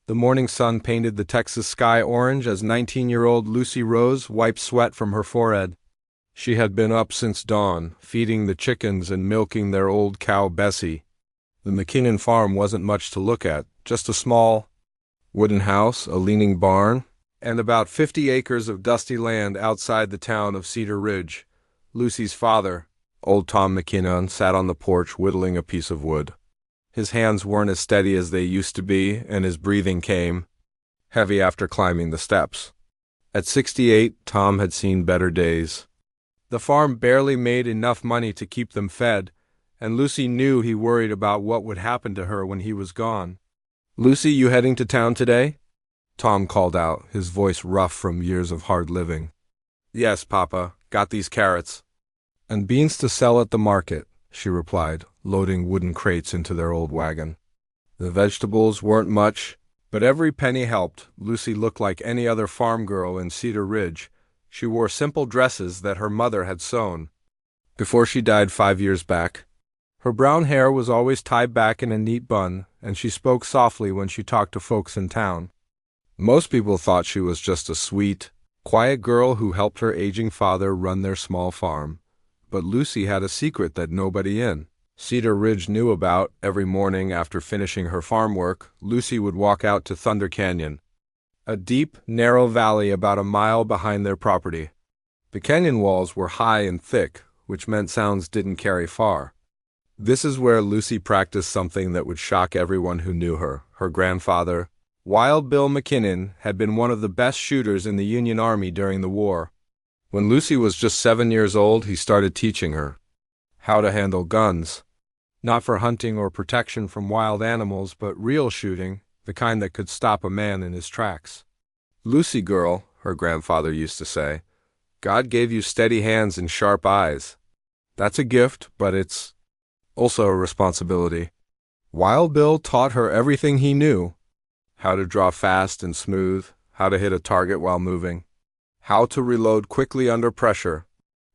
The morning sun painted the Texas sky orange as 19-year-old Lucy Rose wiped sweat from her forehead. She had been up since dawn, feeding the chickens and milking their old cow Bessie. The McKinnon farm wasn't much to look at, just a small wooden house, a leaning barn, and about 50 acres of dusty land outside the town of Cedar Ridge. Lucy's father, old Tom McKinnon, sat on the porch whittling a piece of wood. His hands weren't as steady as they used to be, and his breathing came heavy after climbing the steps. At 68, Tom had seen better days. The farm barely made enough money to keep them fed, and Lucy knew he worried about what would happen to her when he was gone. "Lucy, you heading to town today?" Tom called out, his voice rough from years of hard living. "Yes, Papa. Got these carrots." "And beans to sell at the market," she replied, loading wooden crates into their old wagon. The vegetables weren't much, but every penny helped. Lucy looked like any other farm girl in Cedar Ridge. She wore simple dresses that her mother had sewn before she died 5 years back. Her brown hair was always tied back in a neat bun, and she spoke softly when she talked to folks in town. Most people thought she was just a sweet, quiet girl who helped her aging father run their small farm. But Lucy had a secret that nobody in Cedar Ridge knew about. Every morning after finishing her farm work, Lucy would walk out to Thunder Canyon, a deep, narrow valley about a mile behind their property. The canyon walls were high and thick, which meant sounds didn't carry far. This is where Lucy practiced something that would shock everyone who knew her. Her grandfather, Wild Bill McKinnon, had been one of the best shooters in the Union Army during the war. When Lucy was just 7 years old, he started teaching her how to handle guns. Not for hunting or protection from wild animals, but real shooting, the kind that could stop a man in his tracks. "Lucy girl," her grandfather used to say, "God gave you steady hands and sharp eyes. That's a gift, but it's also a responsibility." Wild Bill taught her everything he knew: how to draw fast and smooth, how to hit a target while moving, how to reload quickly under pressure.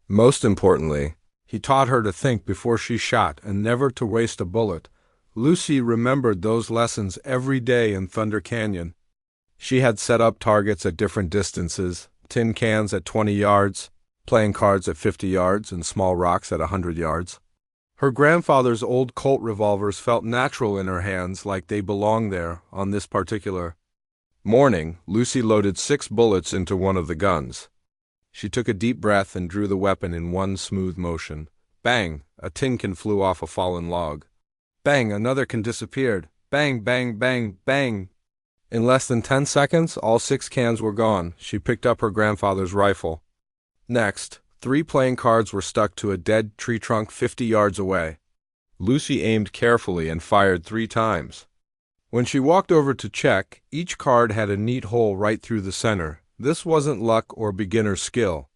Most importantly, he taught her to think before she shot and never to waste a bullet. Lucy remembered those lessons every day in Thunder Canyon. She had set up targets at different distances: tin cans at 20 yards, playing cards at 50 yards, and small rocks at 100 yards. Her grandfather's old Colt revolvers felt natural in her hands, like they belonged there. On this particular morning, Lucy loaded 6 bullets into one of the guns. She took a deep breath and drew the weapon in one smooth motion. Bang! A tin can flew off a fallen log. Bang! Another can disappeared. Bang, bang, bang, bang! In less than 10 seconds, all 6 cans were gone. She picked up her grandfather's rifle. Next, 3 playing cards were stuck to a dead tree trunk 50 yards away. Lucy aimed carefully and fired 3 times. When she walked over to check, each card had a neat hole right through the center. This wasn't luck or beginner skill.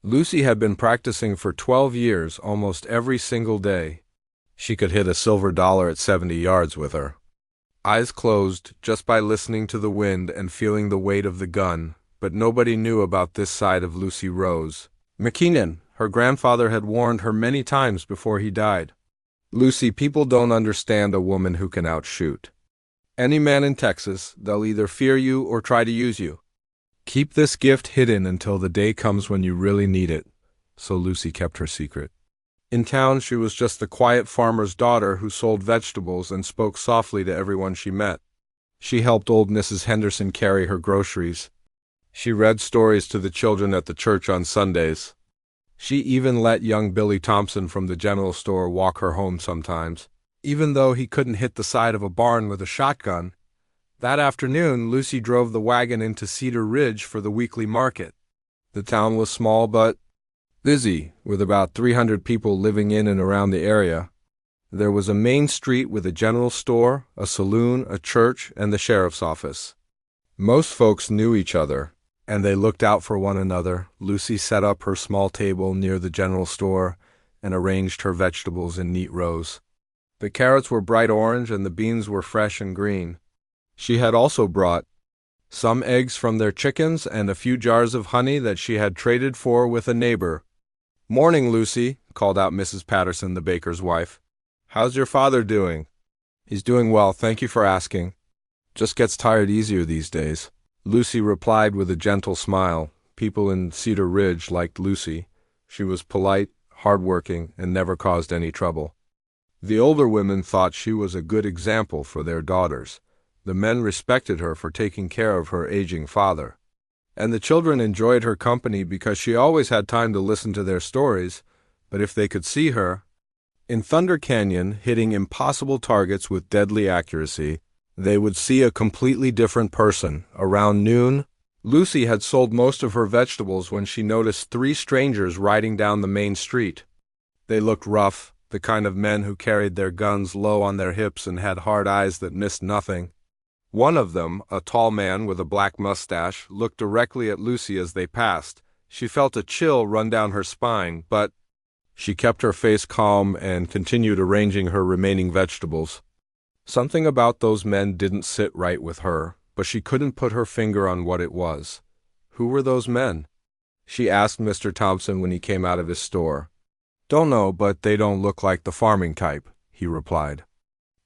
Lucy had been practicing for 12 years, almost every single day. She could hit a silver dollar at 70 yards with her eyes closed, just by listening to the wind and feeling the weight of the gun. But nobody knew about this side of Lucy Rose McKinnon. Her grandfather had warned her many times before he died. "Lucy, people don't understand a woman who can outshoot any man in Texas. They'll either fear you or try to use you. Keep this gift hidden until the day comes when you really need it." So Lucy kept her secret. In town, she was just the quiet farmer's daughter who sold vegetables and spoke softly to everyone she met. She helped old Mrs. Henderson carry her groceries. She read stories to the children at the church on Sundays. She even let young Billy Thompson from the general store walk her home sometimes, even though he couldn't hit the side of a barn with a shotgun. That afternoon, Lucy drove the wagon into Cedar Ridge for the weekly market. The town was small but busy, with about 300 people living in and around the area. There was a main street with a general store, a saloon, a church, and the sheriff's office. Most folks knew each other, and they looked out for one another. Lucy set up her small table near the general store and arranged her vegetables in neat rows. The carrots were bright orange and the beans were fresh and green. She had also brought some eggs from their chickens and a few jars of honey that she had traded for with a neighbor. "Morning, Lucy," called out Mrs. Patterson, the baker's wife. "How's your father doing?" "He's doing well, thank you for asking." Just gets tired easier these days. Lucy replied with a gentle smile. People in Cedar Ridge liked Lucy. She was polite, hardworking, and never caused any trouble. The older women thought she was a good example for their daughters. The men respected her for taking care of her aging father. And the children enjoyed her company because she always had time to listen to their stories, but if they could see her in Thunder Canyon hitting impossible targets with deadly accuracy, they would see a completely different person. Around noon, Lucy had sold most of her vegetables when she noticed 3 strangers riding down the main street. They looked rough, the kind of men who carried their guns low on their hips and had hard eyes that missed nothing. One of them, a tall man with a black mustache, looked directly at Lucy as they passed. She felt a chill run down her spine, but she kept her face calm and continued arranging her remaining vegetables. Something about those men didn't sit right with her, but she couldn't put her finger on what it was. Who were those men? She asked Mr. Thompson when he came out of his store. Don't know, but they don't look like the farming type, he replied.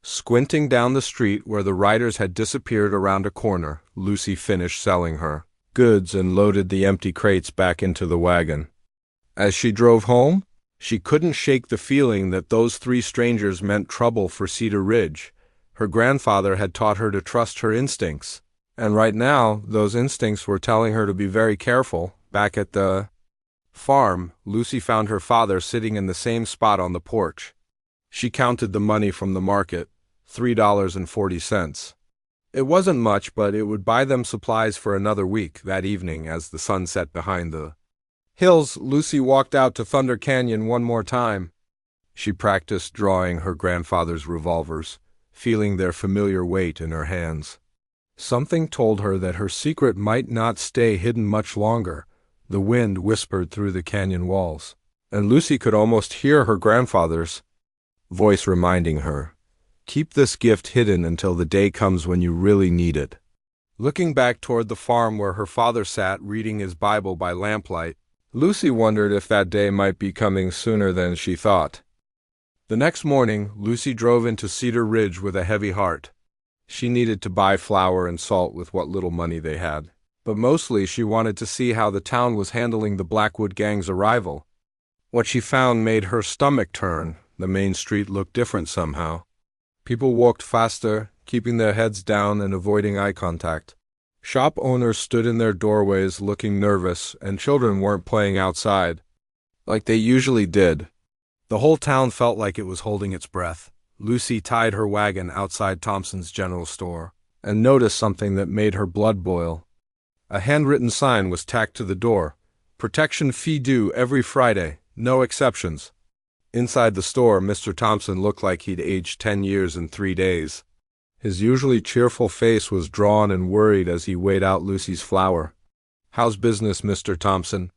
Squinting down the street where the riders had disappeared around a corner, Lucy finished selling her goods and loaded the empty crates back into the wagon. As she drove home, she couldn't shake the feeling that those 3 strangers meant trouble for Cedar Ridge. Her grandfather had taught her to trust her instincts, and right now those instincts were telling her to be very careful. Back at the farm, Lucy found her father sitting in the same spot on the porch. She counted the money from the market, $3.40. It wasn't much, but it would buy them supplies for another week. That evening, as the sun set behind the hills, Lucy walked out to Thunder Canyon one more time. She practiced drawing her grandfather's revolvers, feeling their familiar weight in her hands. Something told her that her secret might not stay hidden much longer. The wind whispered through the canyon walls, and Lucy could almost hear her grandfather's voice reminding her, "Keep this gift hidden until the day comes when you really need it." Looking back toward the farm where her father sat reading his Bible by lamplight, Lucy wondered if that day might be coming sooner than she thought. The next morning, Lucy drove into Cedar Ridge with a heavy heart. She needed to buy flour and salt with what little money they had, but mostly she wanted to see how the town was handling the Blackwood gang's arrival. What she found made her stomach turn. The main street looked different somehow. People walked faster, keeping their heads down and avoiding eye contact. Shop owners stood in their doorways looking nervous, and children weren't playing outside like they usually did. The whole town felt like it was holding its breath. Lucy tied her wagon outside Thompson's general store and noticed something that made her blood boil. A handwritten sign was tacked to the door. Protection fee due every Friday, no exceptions. Inside the store, Mr. Thompson looked like he'd aged 10 years in 3 days. His usually cheerful face was drawn and worried as he weighed out Lucy's flour. "How's business, Mr. Thompson?"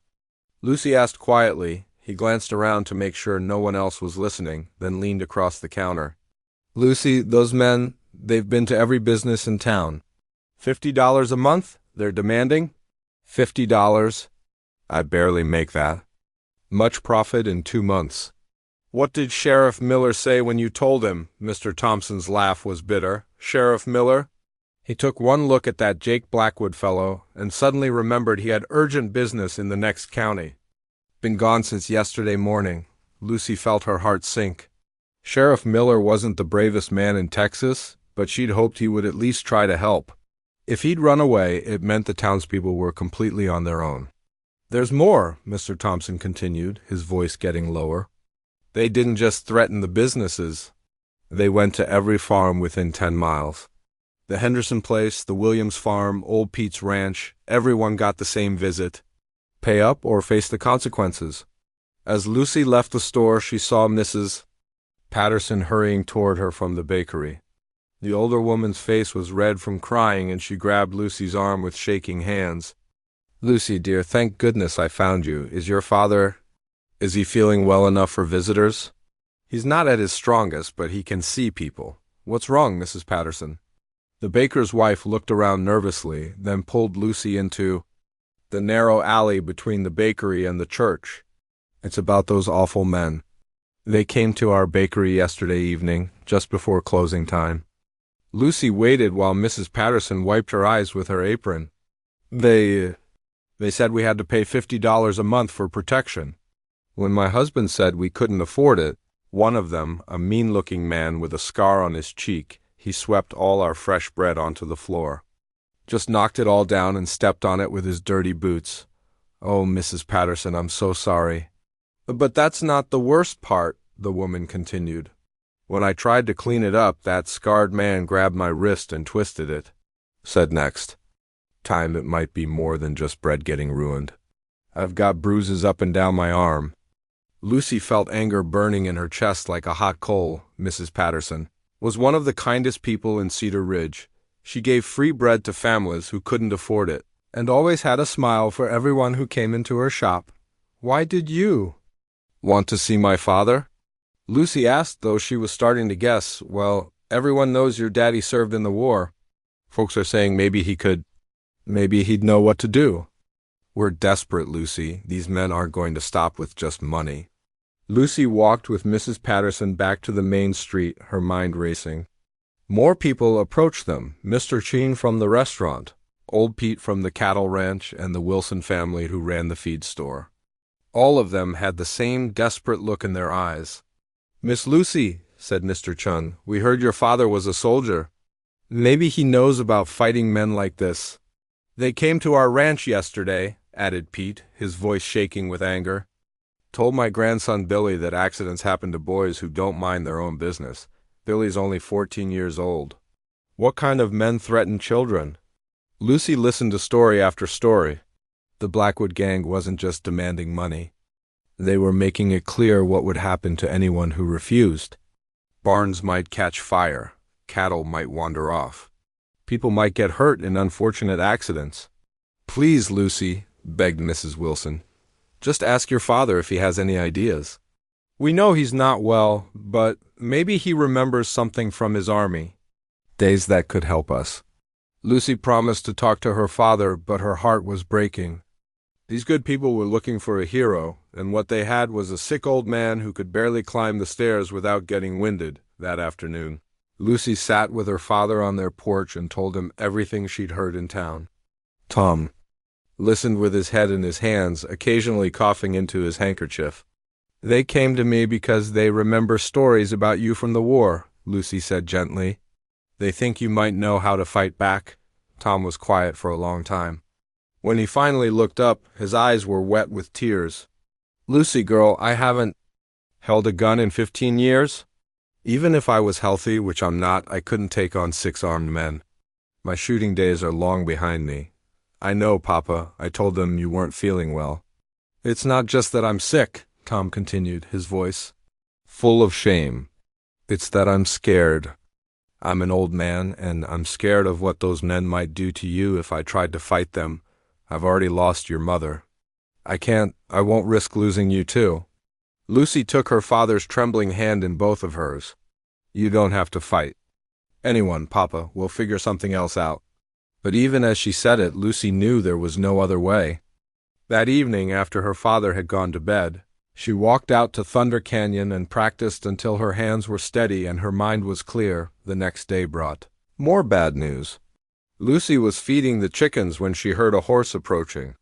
Lucy asked quietly. He glanced around to make sure no one else was listening, then leaned across the counter. "Lucy, those men, they've been to every business in town. $50 a month, they're demanding?" $50? I barely make that. Much profit in 2 months. "What did Sheriff Miller say when you told him?" Mr. Thompson's laugh was bitter. "Sheriff Miller?" He took one look at that Jake Blackwood fellow and suddenly remembered he had urgent business in the next county. Been gone since yesterday morning. Lucy felt her heart sink. Sheriff Miller wasn't the bravest man in Texas, but she'd hoped he would at least try to help. If he'd run away, it meant the townspeople were completely on their own. "There's more," Mr. Thompson continued, his voice getting lower. "They didn't just threaten the businesses. They went to every farm within 10 miles. The Henderson place, the Williams farm, Old Pete's ranch, everyone got the same visit. Pay up or face the consequences." As Lucy left the store, she saw Mrs. Patterson hurrying toward her from the bakery. The older woman's face was red from crying, and she grabbed Lucy's arm with shaking hands. "Lucy, dear, thank goodness I found you. Is he feeling well enough for visitors?" "He's not at his strongest, but he can see people." "What's wrong, Mrs. Patterson?" The baker's wife looked around nervously, then pulled Lucy into the narrow alley between the bakery and the church. "It's about those awful men. They came to our bakery yesterday evening, just before closing time." Lucy waited while Mrs. Patterson wiped her eyes with her apron. They said we had to pay $50 a month for protection. When my husband said we couldn't afford it, one of them, a mean-looking man with a scar on his cheek, he swept all our fresh bread onto the floor. Just knocked it all down and stepped on it with his dirty boots. Oh, Mrs. Patterson, I'm so sorry. But that's not the worst part, the woman continued. When I tried to clean it up, that scarred man grabbed my wrist and twisted it. Said next time it might be more than just bread getting ruined. I've got bruises up and down my arm. Lucy felt anger burning in her chest like a hot coal. Mrs. Patterson was one of the kindest people in Cedar Ridge. She gave free bread to families who couldn't afford it, and always had a smile for everyone who came into her shop. Why did you want to see my father? Lucy asked, though she was starting to guess. Well, everyone knows your daddy served in the war. Folks are saying maybe he'd know what to do. We're desperate, Lucy. These men aren't going to stop with just money. Lucy walked with Mrs. Patterson back to the main street, her mind racing. More people approached them, Mr. Sheen from the restaurant, old Pete from the cattle ranch, and the Wilson family who ran the feed store. All of them had the same desperate look in their eyes. Miss Lucy, said Mr. Chun, we heard your father was a soldier. Maybe he knows about fighting men like this. They came to our ranch yesterday, added Pete, his voice shaking with anger. Told my grandson Billy that accidents happen to boys who don't mind their own business. Billy's only 14 years old. What kind of men threaten children? Lucy listened to story after story. The Blackwood gang wasn't just demanding money. They were making it clear what would happen to anyone who refused. Barns might catch fire. Cattle might wander off. People might get hurt in unfortunate accidents. Please, Lucy, begged Mrs. Wilson. Just ask your father if he has any ideas. We know he's not well, but maybe he remembers something from his army. Days that could help us. Lucy promised to talk to her father, but her heart was breaking. These good people were looking for a hero, and what they had was a sick old man who could barely climb the stairs without getting winded that afternoon. Lucy sat with her father on their porch and told him everything she'd heard in town. Tom listened with his head in his hands, occasionally coughing into his handkerchief. They came to me because they remember stories about you from the war, Lucy said gently. They think you might know how to fight back. Tom was quiet for a long time. When he finally looked up, his eyes were wet with tears. Lucy, girl, I haven't held a gun in 15 years. Even if I was healthy, which I'm not, I couldn't take on 6 armed men. My shooting days are long behind me. I know, Papa. I told them you weren't feeling well. It's not just that I'm sick, Tom continued, his voice full of shame. It's that I'm scared. I'm an old man, and I'm scared of what those men might do to you if I tried to fight them. I've already lost your mother. I won't risk losing you too. Lucy took her father's trembling hand in both of hers. You don't have to fight. Anyone, Papa, we'll figure something else out. But even as she said it, Lucy knew there was no other way. That evening, after her father had gone to bed, she walked out to Thunder Canyon and practiced until her hands were steady and her mind was clear. The next day brought more bad news. Lucy was feeding the chickens when she heard a horse approaching.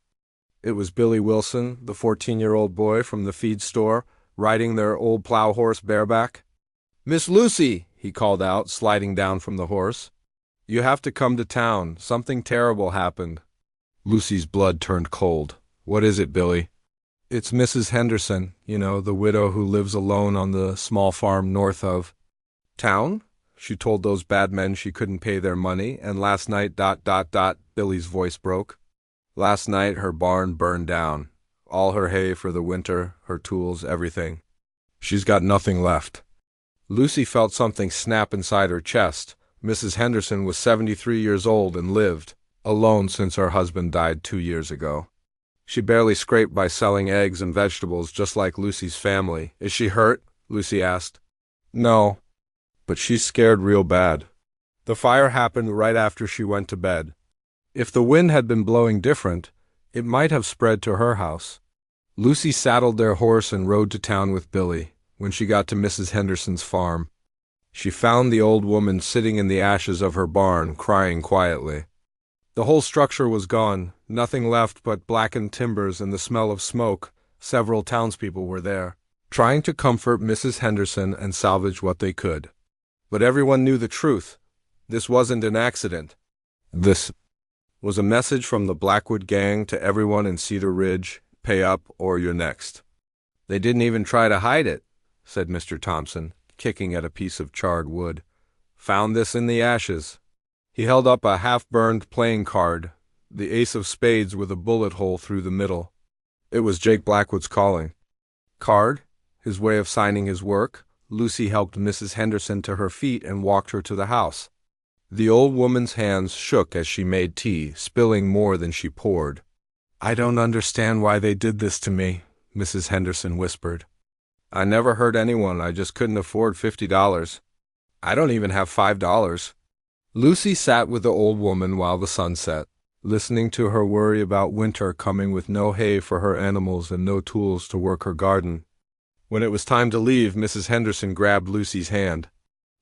It was Billy Wilson, the 14-year-old boy from the feed store, riding their old plow horse bareback. Miss Lucy, he called out, sliding down from the horse. You have to come to town. Something terrible happened. Lucy's blood turned cold. What is it, Billy? It's Mrs. Henderson, the widow who lives alone on the small farm north of town. She told those bad men she couldn't pay their money, and last night, Billy's voice broke. Last night her barn burned down. All her hay for the winter, her tools, everything. She's got nothing left. Lucy felt something snap inside her chest. Mrs. Henderson was 73 years old and lived alone since her husband died 2 years ago. She barely scraped by selling eggs and vegetables, just like Lucy's family. Is she hurt? Lucy asked. No, but she's scared real bad. The fire happened right after she went to bed. If the wind had been blowing different, it might have spread to her house. Lucy saddled their horse and rode to town with Billy. When she got to Mrs. Henderson's farm, She found the old woman sitting in the ashes of her barn, crying quietly. The whole structure was gone, nothing left but blackened timbers and the smell of smoke. Several townspeople were there, trying to comfort Mrs. Henderson and salvage what they could. But everyone knew the truth. This wasn't an accident. This was a message from the Blackwood gang to everyone in Cedar Ridge: pay up or you're next. They didn't even try to hide it, said Mr. Thompson, kicking at a piece of charred wood. Found this in the ashes. He held up a half-burned playing card, the ace of spades with a bullet hole through the middle. It was Jake Blackwood's calling card, his way of signing his work. Lucy helped Mrs. Henderson to her feet and walked her to the house. The old woman's hands shook as she made tea, spilling more than she poured. I don't understand why they did this to me, Mrs. Henderson whispered. I never hurt anyone, I just couldn't afford $50. I don't even have $5. Lucy sat with the old woman while the sun set, listening to her worry about winter coming with no hay for her animals and no tools to work her garden. When it was time to leave, Mrs. Henderson grabbed Lucy's hand.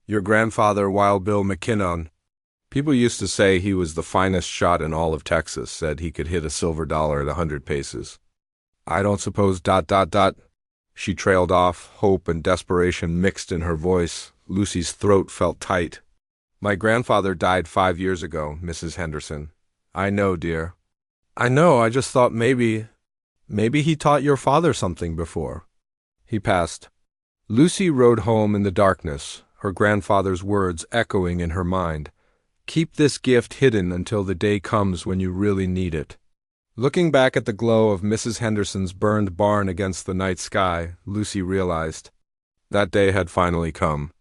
Your grandfather, Wild Bill McKinnon. People used to say he was the finest shot in all of Texas, said he could hit a silver dollar at 100 paces. I don't suppose ... She trailed off, hope and desperation mixed in her voice. Lucy's throat felt tight. My grandfather died 5 years ago, Mrs. Henderson. I know, dear. I know, I just thought maybe he taught your father something before. He passed. Lucy rode home in the darkness, her grandfather's words echoing in her mind. Keep this gift hidden until the day comes when you really need it. Looking back at the glow of Mrs. Henderson's burned barn against the night sky, Lucy realized that day had finally come.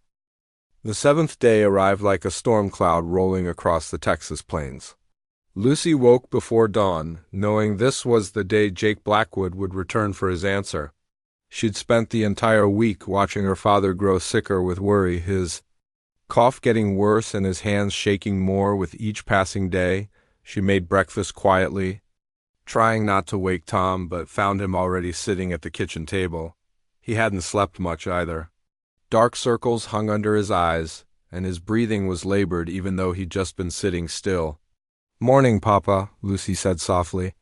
The seventh day arrived like a storm cloud rolling across the Texas plains. Lucy woke before dawn, knowing this was the day Jake Blackwood would return for his answer. She'd spent the entire week watching her father grow sicker with worry, his cough getting worse and his hands shaking more with each passing day. She made breakfast quietly, trying not to wake Tom, but found him already sitting at the kitchen table. He hadn't slept much either. Dark circles hung under his eyes, and his breathing was labored even though he'd just been sitting still. Morning, Papa, Lucy said softly.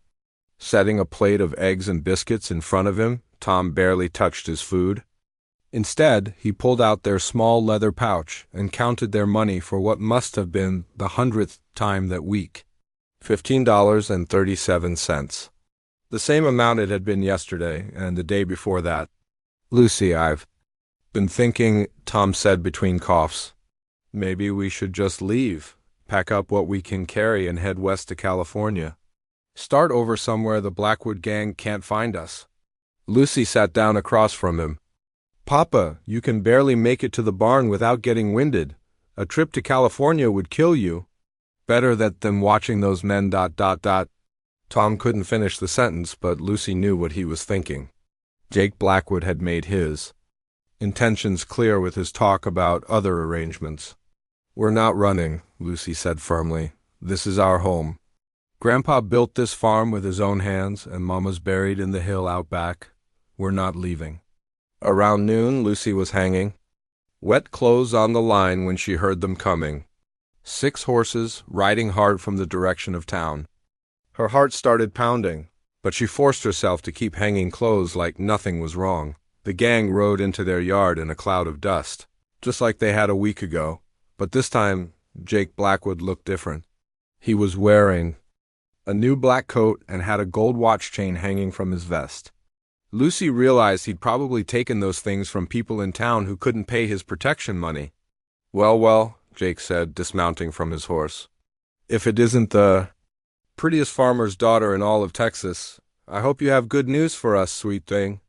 Setting a plate of eggs and biscuits in front of him, Tom barely touched his food. Instead, he pulled out their small leather pouch and counted their money for what must have been the 100th time that week. $15.37. The same amount it had been yesterday and the day before that. Lucy, I've been thinking, Tom said between coughs. Maybe we should just leave, pack up what we can carry and head west to California. Start over somewhere the Blackwood gang can't find us. Lucy sat down across from him. Papa, you can barely make it to the barn without getting winded. A trip to California would kill you. Better that than watching those men ... Tom couldn't finish the sentence, but Lucy knew what he was thinking. Jake Blackwood had made his intentions clear with his talk about other arrangements. We're not running, Lucy said firmly. This is our home. Grandpa built this farm with his own hands, and Mama's buried in the hill out back. We're not leaving. Around noon, Lucy was hanging wet clothes on the line when she heard them coming. 6 horses, riding hard from the direction of town. Her heart started pounding, but she forced herself to keep hanging clothes like nothing was wrong. The gang rode into their yard in a cloud of dust, just like they had a week ago. But this time, Jake Blackwood looked different. He was wearing a new black coat and had a gold watch chain hanging from his vest. Lucy realized he'd probably taken those things from people in town who couldn't pay his protection money. Well, Jake said, dismounting from his horse. If it isn't the prettiest farmer's daughter in all of Texas, I hope you have good news for us, sweet thing.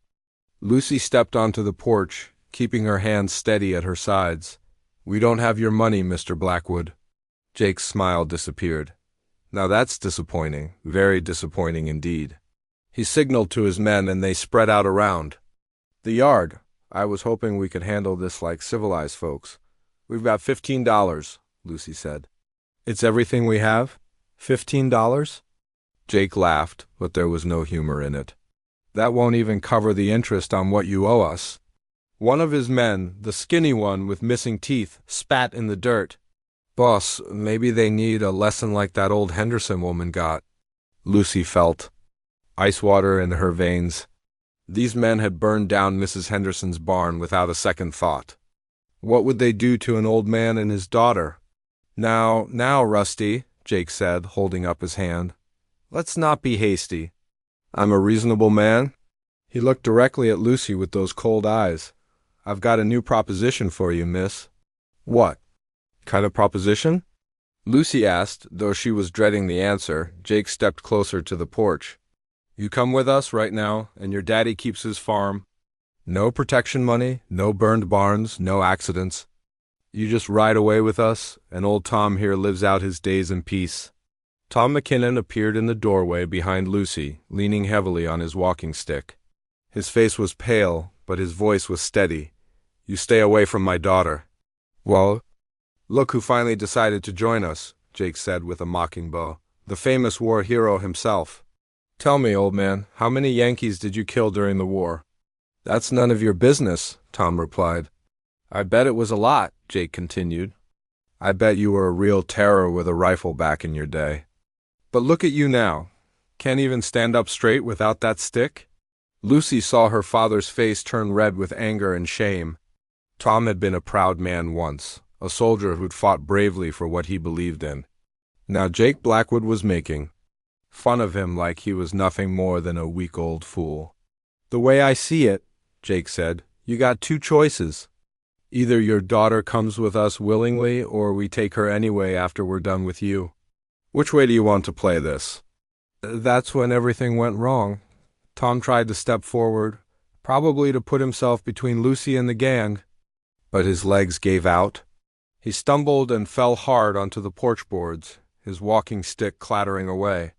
Lucy stepped onto the porch, keeping her hands steady at her sides. We don't have your money, Mr. Blackwood. Jake's smile disappeared. Now that's disappointing, very disappointing indeed. He signaled to his men and they spread out around the yard. I was hoping we could handle this like civilized folks. We've got $15, Lucy said. It's everything we have? $15? Jake laughed, but there was no humor in it. That won't even cover the interest on what you owe us. One of his men, the skinny one with missing teeth, spat in the dirt. Boss, maybe they need a lesson like that old Henderson woman got. Lucy felt ice water in her veins. These men had burned down Mrs. Henderson's barn without a second thought. What would they do to an old man and his daughter? Now, Rusty, Jake said, holding up his hand. Let's not be hasty. I'm a reasonable man. He looked directly at Lucy with those cold eyes. I've got a new proposition for you, miss. What kind of proposition? Lucy asked, though she was dreading the answer. Jake stepped closer to the porch. You come with us right now, and your daddy keeps his farm. No protection money, no burned barns, no accidents. You just ride away with us, and old Tom here lives out his days in peace. Tom McKinnon appeared in the doorway behind Lucy, leaning heavily on his walking stick. His face was pale, but his voice was steady. You stay away from my daughter. Well, look who finally decided to join us, Jake said with a mocking bow. The famous war hero himself. Tell me, old man, how many Yankees did you kill during the war? That's none of your business, Tom replied. I bet it was a lot, Jake continued. I bet you were a real terror with a rifle back in your day. But look at you now. Can't even stand up straight without that stick? Lucy saw her father's face turn red with anger and shame. Tom had been a proud man once, a soldier who'd fought bravely for what he believed in. Now Jake Blackwood was making fun of him like he was nothing more than a weak old fool. The way I see it, Jake said, you got two choices. Either your daughter comes with us willingly or we take her anyway after we're done with you. Which way do you want to play this? That's when everything went wrong. Tom tried to step forward, probably to put himself between Lucy and the gang, but his legs gave out. He stumbled and fell hard onto the porch boards, his walking stick clattering away.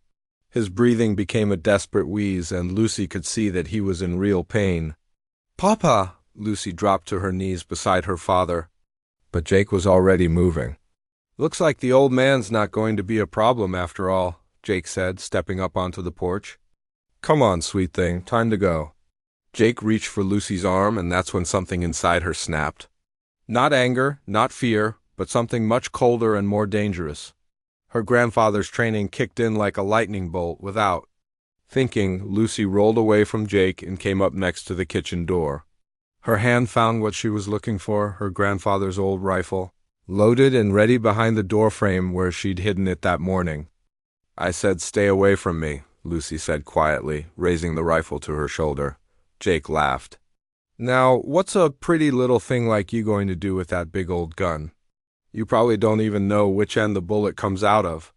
His breathing became a desperate wheeze, and Lucy could see that he was in real pain. Papa! Lucy dropped to her knees beside her father. But Jake was already moving. Looks like the old man's not going to be a problem after all, Jake said, stepping up onto the porch. Come on, sweet thing, time to go. Jake reached for Lucy's arm, and that's when something inside her snapped. Not anger, not fear, but something much colder and more dangerous. Her grandfather's training kicked in like a lightning bolt without thinking. Lucy rolled away from Jake and came up next to the kitchen door. Her hand found what she was looking for, her grandfather's old rifle, loaded and ready behind the doorframe where she'd hidden it that morning. I said stay away from me, Lucy said quietly, raising the rifle to her shoulder. Jake laughed. Now, what's a pretty little thing like you going to do with that big old gun? You probably don't even know which end the bullet comes out of.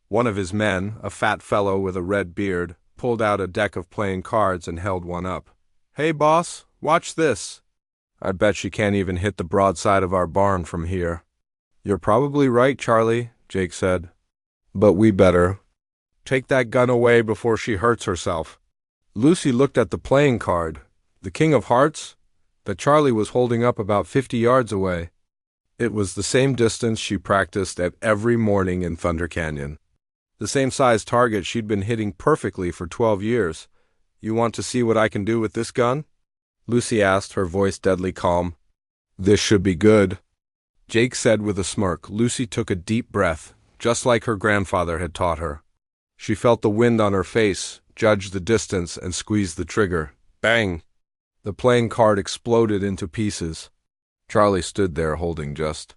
One of his men, a fat fellow with a red beard, pulled out a deck of playing cards and held one up. Hey, boss, watch this. I bet she can't even hit the broadside of our barn from here. You're probably right, Charlie, Jake said. But we better take that gun away before she hurts herself. Lucy looked at the playing card, the King of Hearts, that Charlie was holding up about 50 yards away. It was the same distance she practiced at every morning in Thunder Canyon. The same size target she'd been hitting perfectly for 12 years. You want to see what I can do with this gun? Lucy asked, her voice deadly calm. This should be good, Jake said with a smirk. Lucy took a deep breath, just like her grandfather had taught her. She felt the wind on her face, judged the distance, and squeezed the trigger. Bang! The playing card exploded into pieces. Charlie stood there holding just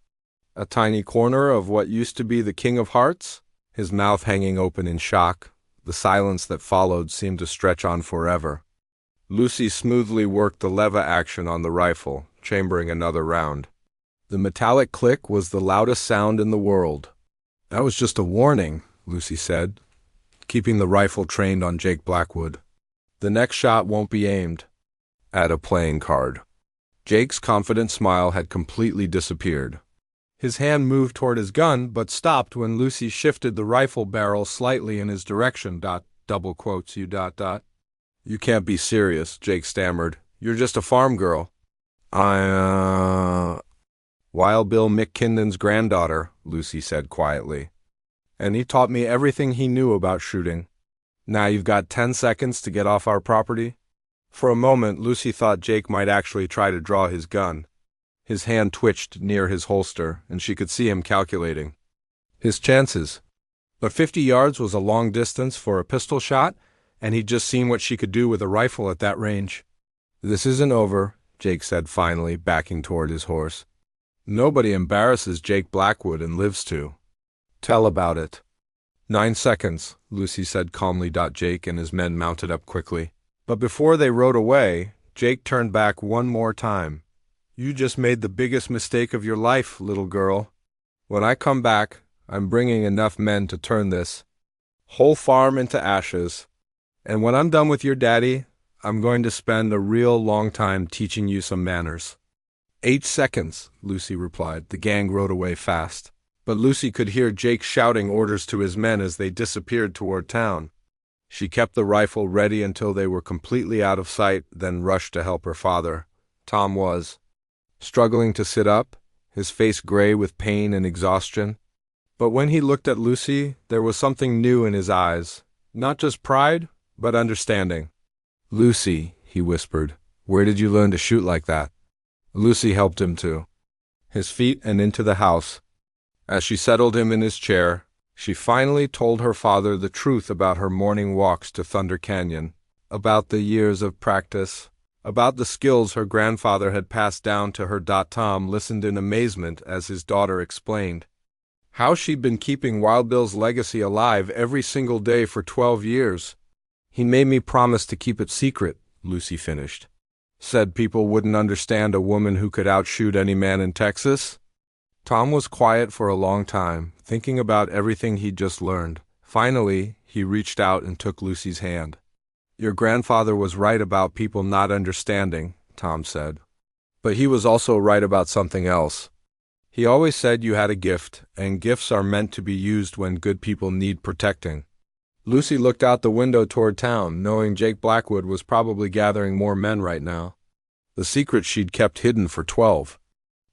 a tiny corner of what used to be the King of Hearts, his mouth hanging open in shock. The silence that followed seemed to stretch on forever. Lucy smoothly worked the leva action on the rifle, chambering another round. The metallic click was the loudest sound in the world. That was just a warning, Lucy said, keeping the rifle trained on Jake Blackwood. The next shot won't be aimed at a playing card. Jake's confident smile had completely disappeared. His hand moved toward his gun, but stopped when Lucy shifted the rifle barrel slightly in his direction. You can't be serious, Jake stammered. You're just a farm girl. Wild Bill McKinnon's granddaughter, Lucy said quietly. And he taught me everything he knew about shooting. Now you've got 10 seconds to get off our property. For a moment, Lucy thought Jake might actually try to draw his gun. His hand twitched near his holster, and she could see him calculating his chances. But 50 yards was a long distance for a pistol shot, and he'd just seen what she could do with a rifle at that range. "This isn't over," Jake said finally, backing toward his horse. "Nobody embarrasses Jake Blackwood and lives to tell about it." 9 seconds, Lucy said calmly. Jake and his men mounted up quickly. But before they rode away, Jake turned back one more time. "You just made the biggest mistake of your life, little girl. When I come back, I'm bringing enough men to turn this whole farm into ashes. And when I'm done with your daddy, I'm going to spend a real long time teaching you some manners." 8 seconds, Lucy replied. The gang rode away fast. But Lucy could hear Jake shouting orders to his men as they disappeared toward town. She kept the rifle ready until they were completely out of sight, then rushed to help her father. Tom was struggling to sit up, his face gray with pain and exhaustion. But when he looked at Lucy, there was something new in his eyes. Not just pride, but understanding. "Lucy," he whispered, "where did you learn to shoot like that?" Lucy helped him to his feet and into the house. As she settled him in his chair, she finally told her father the truth about her morning walks to Thunder Canyon, about the years of practice, about the skills her grandfather had passed down to her. Tom listened in amazement as his daughter explained how she'd been keeping Wild Bill's legacy alive every single day for 12 years. "He made me promise to keep it secret," Lucy finished. "Said people wouldn't understand a woman who could outshoot any man in Texas." Tom was quiet for a long time, thinking about everything he'd just learned. Finally, he reached out and took Lucy's hand. "Your grandfather was right about people not understanding," Tom said. "But he was also right about something else. He always said you had a gift, and gifts are meant to be used when good people need protecting." Lucy looked out the window toward town, knowing Jake Blackwood was probably gathering more men right now. The secret she'd kept hidden for 12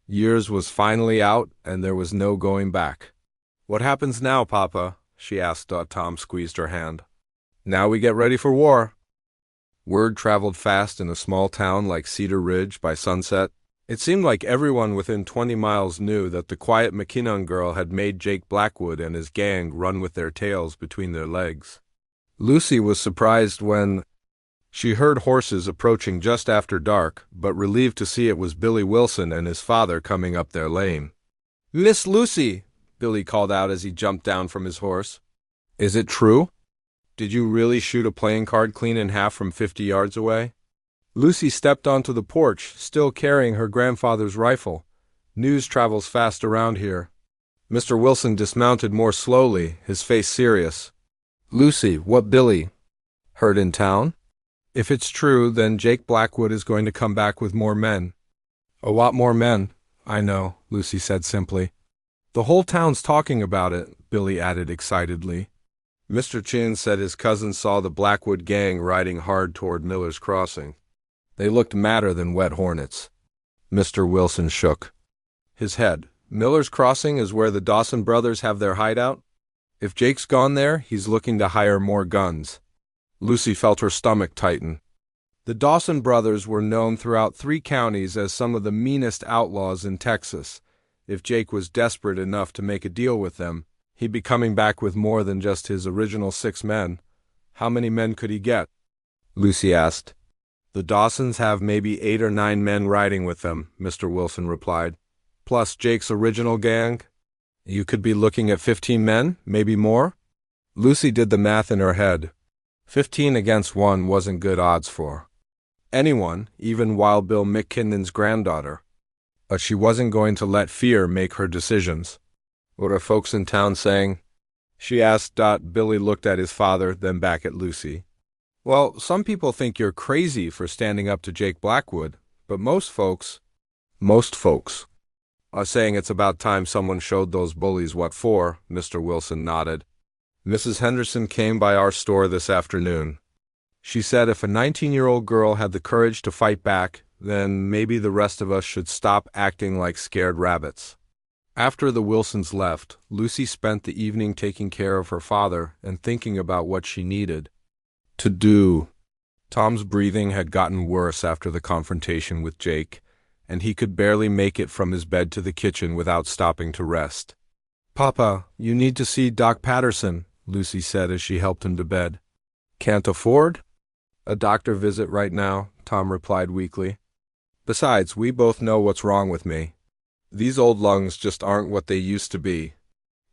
years was finally out, and there was no going back. "What happens now, Papa?" she asked. Tom squeezed her hand. "Now we get ready for war." Word traveled fast in a small town like Cedar Ridge by sunset. It seemed like everyone within 20 miles knew that the quiet McKinnon girl had made Jake Blackwood and his gang run with their tails between their legs. Lucy was surprised when she heard horses approaching just after dark, but relieved to see it was Billy Wilson and his father coming up their lane. "Miss Lucy," Billy called out as he jumped down from his horse. "Is it true? Did you really shoot a playing card clean in half from 50 yards away?" Lucy stepped onto the porch, still carrying her grandfather's rifle. "News travels fast around here." Mr. Wilson dismounted more slowly, his face serious. "Lucy, what Billy heard in town? If it's true, then Jake Blackwood is going to come back with more men." "A lot more men, I know," Lucy said simply. "The whole town's talking about it," Billy added excitedly. "Mr. Chin said his cousin saw the Blackwood gang riding hard toward Miller's Crossing. They looked madder than wet hornets." Mr. Wilson shook his head. "Miller's Crossing is where the Dawson brothers have their hideout? If Jake's gone there, he's looking to hire more guns." Lucy felt her stomach tighten. The Dawson brothers were known throughout 3 counties as some of the meanest outlaws in Texas. If Jake was desperate enough to make a deal with them, he'd be coming back with more than just his original 6 men. "How many men could he get?" Lucy asked. "The Dawsons have maybe 8 or 9 men riding with them," Mr. Wilson replied. "Plus Jake's original gang. You could be looking at 15 men, maybe more." Lucy did the math in her head. 15 against 1 wasn't good odds for anyone, even Wild Bill McKinnon's granddaughter. But she wasn't going to let fear make her decisions. "What are folks in town saying?" she asked. Billy looked at his father, then back at Lucy. "Well, some people think you're crazy for standing up to Jake Blackwood, but most folks are saying it's about time someone showed those bullies what for." Mr. Wilson nodded. "Mrs. Henderson came by our store this afternoon. She said if a 19-year-old girl had the courage to fight back, then maybe the rest of us should stop acting like scared rabbits." After the Wilsons left, Lucy spent the evening taking care of her father and thinking about what she needed to do Tom's breathing had gotten worse after the confrontation with Jake, and he could barely make it from his bed to the kitchen without stopping to rest. "Papa, you need to see Doc Patterson," Lucy said as she helped him to bed. "Can't afford a doctor visit right now," Tom replied weakly. "Besides, we both know what's wrong with me. These old lungs just aren't what they used to be."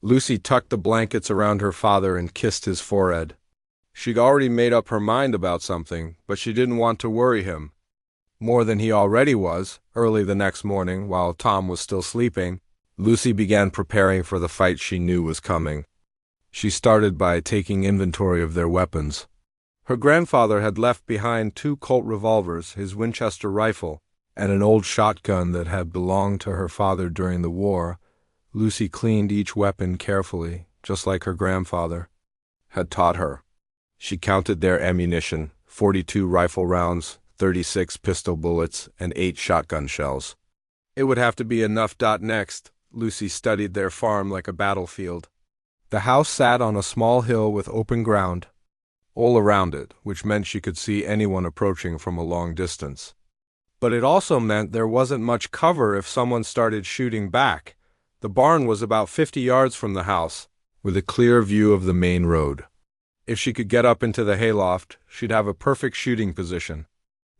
Lucy tucked the blankets around her father and kissed his forehead. She'd already made up her mind about something, but she didn't want to worry him more than he already was. Early the next morning, while Tom was still sleeping, Lucy began preparing for the fight she knew was coming. She started by taking inventory of their weapons. Her grandfather had left behind 2 Colt revolvers, his Winchester rifle, and an old shotgun that had belonged to her father during the war. Lucy cleaned each weapon carefully, just like her grandfather had taught her. She counted their ammunition: 42 rifle rounds, 36 pistol bullets, and 8 shotgun shells. It would have to be enough. Next, Lucy studied their farm like a battlefield. The house sat on a small hill with open ground all around it, which meant she could see anyone approaching from a long distance. But it also meant there wasn't much cover if someone started shooting back. The barn was about 50 yards from the house, with a clear view of the main road. If she could get up into the hayloft, she'd have a perfect shooting position.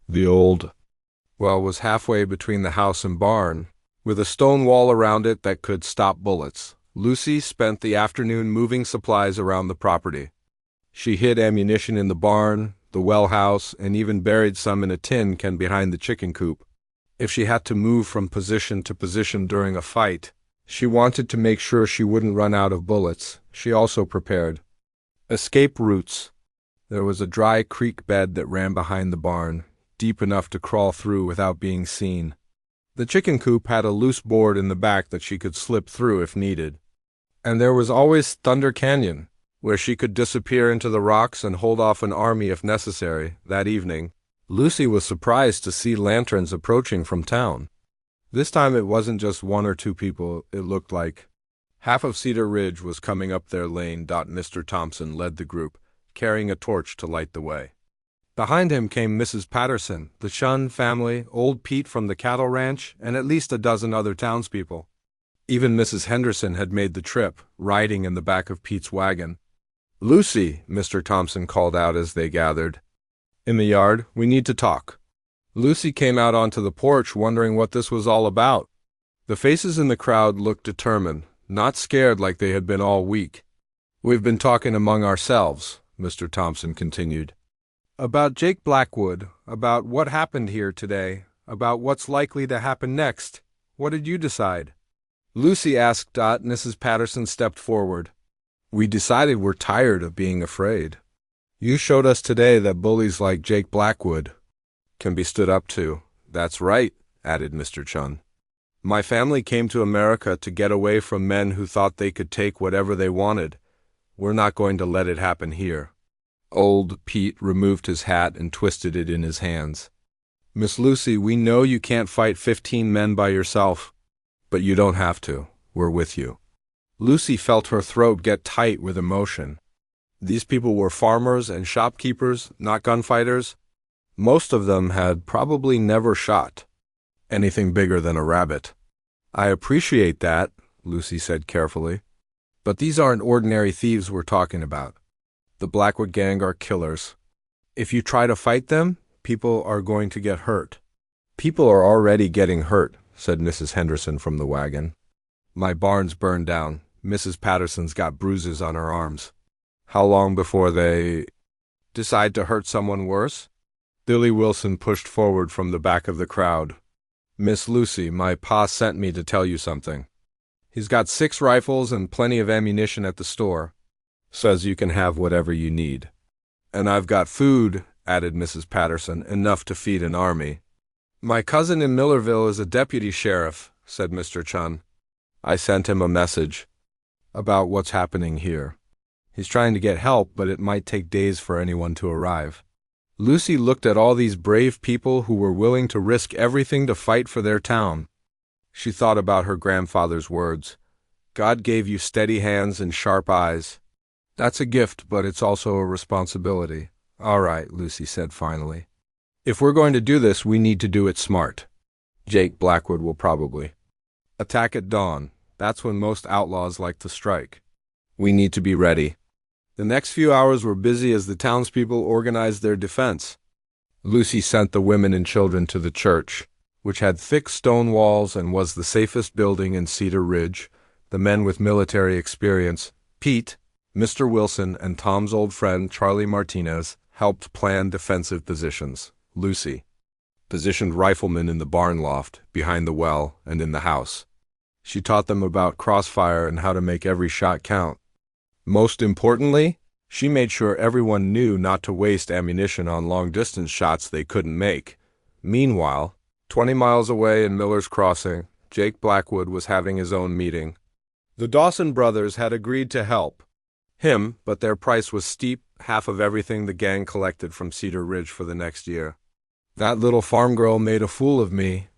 The old well was halfway between the house and barn, with a stone wall around it that could stop bullets. Lucy spent the afternoon moving supplies around the property. She hid ammunition in the barn, the well house, and even buried some in a tin can behind the chicken coop. If she had to move from position to position during a fight, she wanted to make sure she wouldn't run out of bullets. She also prepared escape routes. There was a dry creek bed that ran behind the barn, deep enough to crawl through without being seen. The chicken coop had a loose board in the back that she could slip through if needed. And there was always Thunder Canyon, where she could disappear into the rocks and hold off an army if necessary. That evening, Lucy was surprised to see lanterns approaching from town. This time it wasn't just 1 or 2 people, it looked like. Half of Cedar Ridge was coming up their lane. Mr. Thompson led the group, carrying a torch to light the way. Behind him came Mrs. Patterson, the Shun family, old Pete from the cattle ranch, and at least a dozen other townspeople. Even Mrs. Henderson had made the trip, riding in the back of Pete's wagon. "Lucy," Mr. Thompson called out as they gathered in the yard, "we need to talk." Lucy came out onto the porch, wondering what this was all about. The faces in the crowd looked determined, not scared like they had been all week. "We've been talking among ourselves," Mr. Thompson continued. "About Jake Blackwood, about what happened here today, about what's likely to happen next. What did you decide?" Lucy asked. Mrs. Patterson stepped forward. "We decided we're tired of being afraid. You showed us today that bullies like Jake Blackwood can be stood up to." "That's right," added Mr. Chun. "My family came to America to get away from men who thought they could take whatever they wanted. We're not going to let it happen here." Old Pete removed his hat and twisted it in his hands. "Miss Lucy, we know you can't fight 15 men by yourself, but you don't have to. We're with you." Lucy felt her throat get tight with emotion. These people were farmers and shopkeepers, not gunfighters. Most of them had probably never shot anything bigger than a rabbit. "I appreciate that," Lucy said carefully, "but these aren't ordinary thieves we're talking about. The Blackwood gang are killers. If you try to fight them, people are going to get hurt." "People are already getting hurt," said Mrs. Henderson from the wagon. "My barn's burned down. Mrs. Patterson's got bruises on her arms. How long before they decide to hurt someone worse?" Billy Wilson pushed forward from the back of the crowd. "Miss Lucy, my pa sent me to tell you something. He's got 6 rifles and plenty of ammunition at the store. Says you can have whatever you need." "And I've got food," added Mrs. Patterson, "enough to feed an army." "My cousin in Millerville is a deputy sheriff," said Mr. Chun. "I sent him a message about what's happening here. He's trying to get help, but it might take days for anyone to arrive." Lucy looked at all these brave people who were willing to risk everything to fight for their town. She thought about her grandfather's words. "God gave you steady hands and sharp eyes. That's a gift, but it's also a responsibility. All right, Lucy said finally. If we're going to do this, we need to do it smart. Jake Blackwood will probably attack at dawn. That's when most outlaws like to strike. We need to be ready. The next few hours were busy as the townspeople organized their defense. Lucy sent the women and children to the church, which had thick stone walls and was the safest building in Cedar Ridge. The men with military experience, Pete, Mr. Wilson, and Tom's old friend Charlie Martinez, helped plan defensive positions. Lucy positioned riflemen in the barn loft, behind the well, and in the house. She taught them about crossfire and how to make every shot count. Most importantly, she made sure everyone knew not to waste ammunition on long-distance shots they couldn't make. Meanwhile, 20 miles away in Miller's Crossing, Jake Blackwood was having his own meeting. The Dawson brothers had agreed to help him, but their price was steep, half of everything the gang collected from Cedar Ridge for the next year. That little farm girl made a fool of me,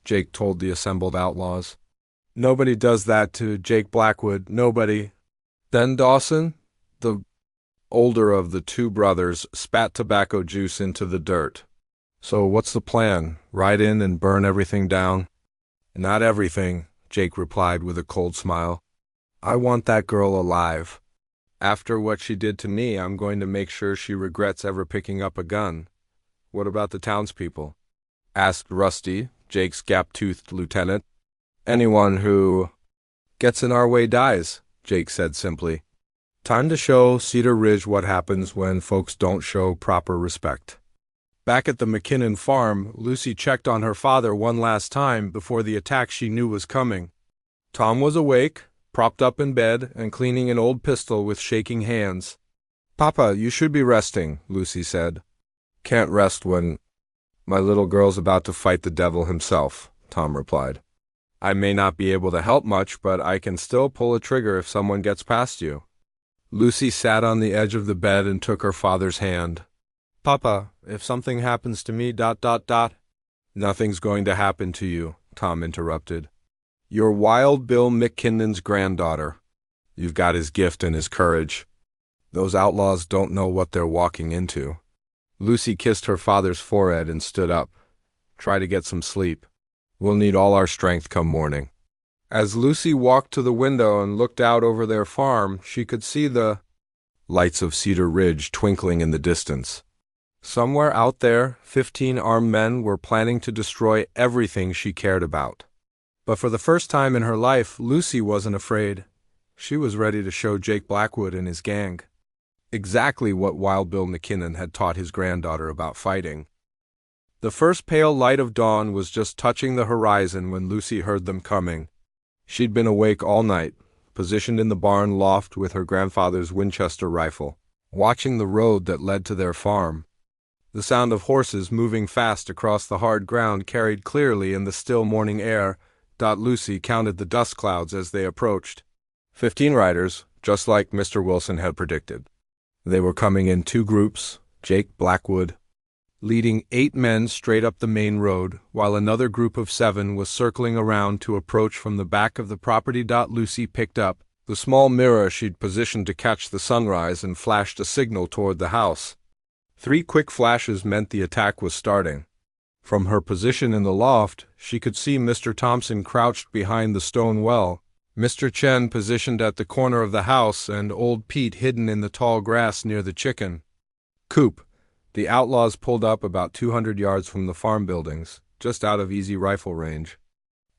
Jake told the assembled outlaws. Nobody does that to Jake Blackwood, nobody. Then Dawson, the older of the two brothers, spat tobacco juice into the dirt. So what's the plan? Ride in and burn everything down? Not everything, Jake replied with a cold smile. I want that girl alive. After what she did to me, I'm going to make sure she regrets ever picking up a gun. What about the townspeople? Asked Rusty, Jake's gap-toothed lieutenant. Anyone who gets in our way dies, Jake said simply. Time to show Cedar Ridge what happens when folks don't show proper respect. Back at the McKinnon farm, Lucy checked on her father one last time before the attack she knew was coming. Tom was awake, propped up in bed, and cleaning an old pistol with shaking hands. Papa, you should be resting, Lucy said. Can't rest when my little girl's about to fight the devil himself, Tom replied. I may not be able to help much, but I can still pull a trigger if someone gets past you. Lucy sat on the edge of the bed and took her father's hand. Papa, if something happens to me, ... Nothing's going to happen to you, Tom interrupted. You're Wild Bill McKinnon's granddaughter. You've got his gift and his courage. Those outlaws don't know what they're walking into. Lucy kissed her father's forehead and stood up. Try to get some sleep. We'll need all our strength come morning. As Lucy walked to the window and looked out over their farm, she could see the lights of Cedar Ridge twinkling in the distance. Somewhere out there, 15 armed men were planning to destroy everything she cared about. But for the first time in her life, Lucy wasn't afraid. She was ready to show Jake Blackwood and his gang exactly what Wild Bill McKinnon had taught his granddaughter about fighting. The first pale light of dawn was just touching the horizon when Lucy heard them coming. She'd been awake all night, positioned in the barn loft with her grandfather's Winchester rifle, watching the road that led to their farm. The sound of horses moving fast across the hard ground carried clearly in the still morning air. Lucy counted the dust clouds as they approached. 15 riders, just like Mr. Wilson had predicted. They were coming in two groups, Jake Blackwood leading 8 men straight up the main road, while another group of 7 was circling around to approach from the back of the property. Lucy picked up the small mirror she'd positioned to catch the sunrise and flashed a signal toward the house. 3 quick flashes meant the attack was starting. From her position in the loft, she could see Mr. Thompson crouched behind the stone well, Mr. Chen positioned at the corner of the house, and old Pete hidden in the tall grass near the chicken coop. The outlaws pulled up about 200 yards from the farm buildings, just out of easy rifle range.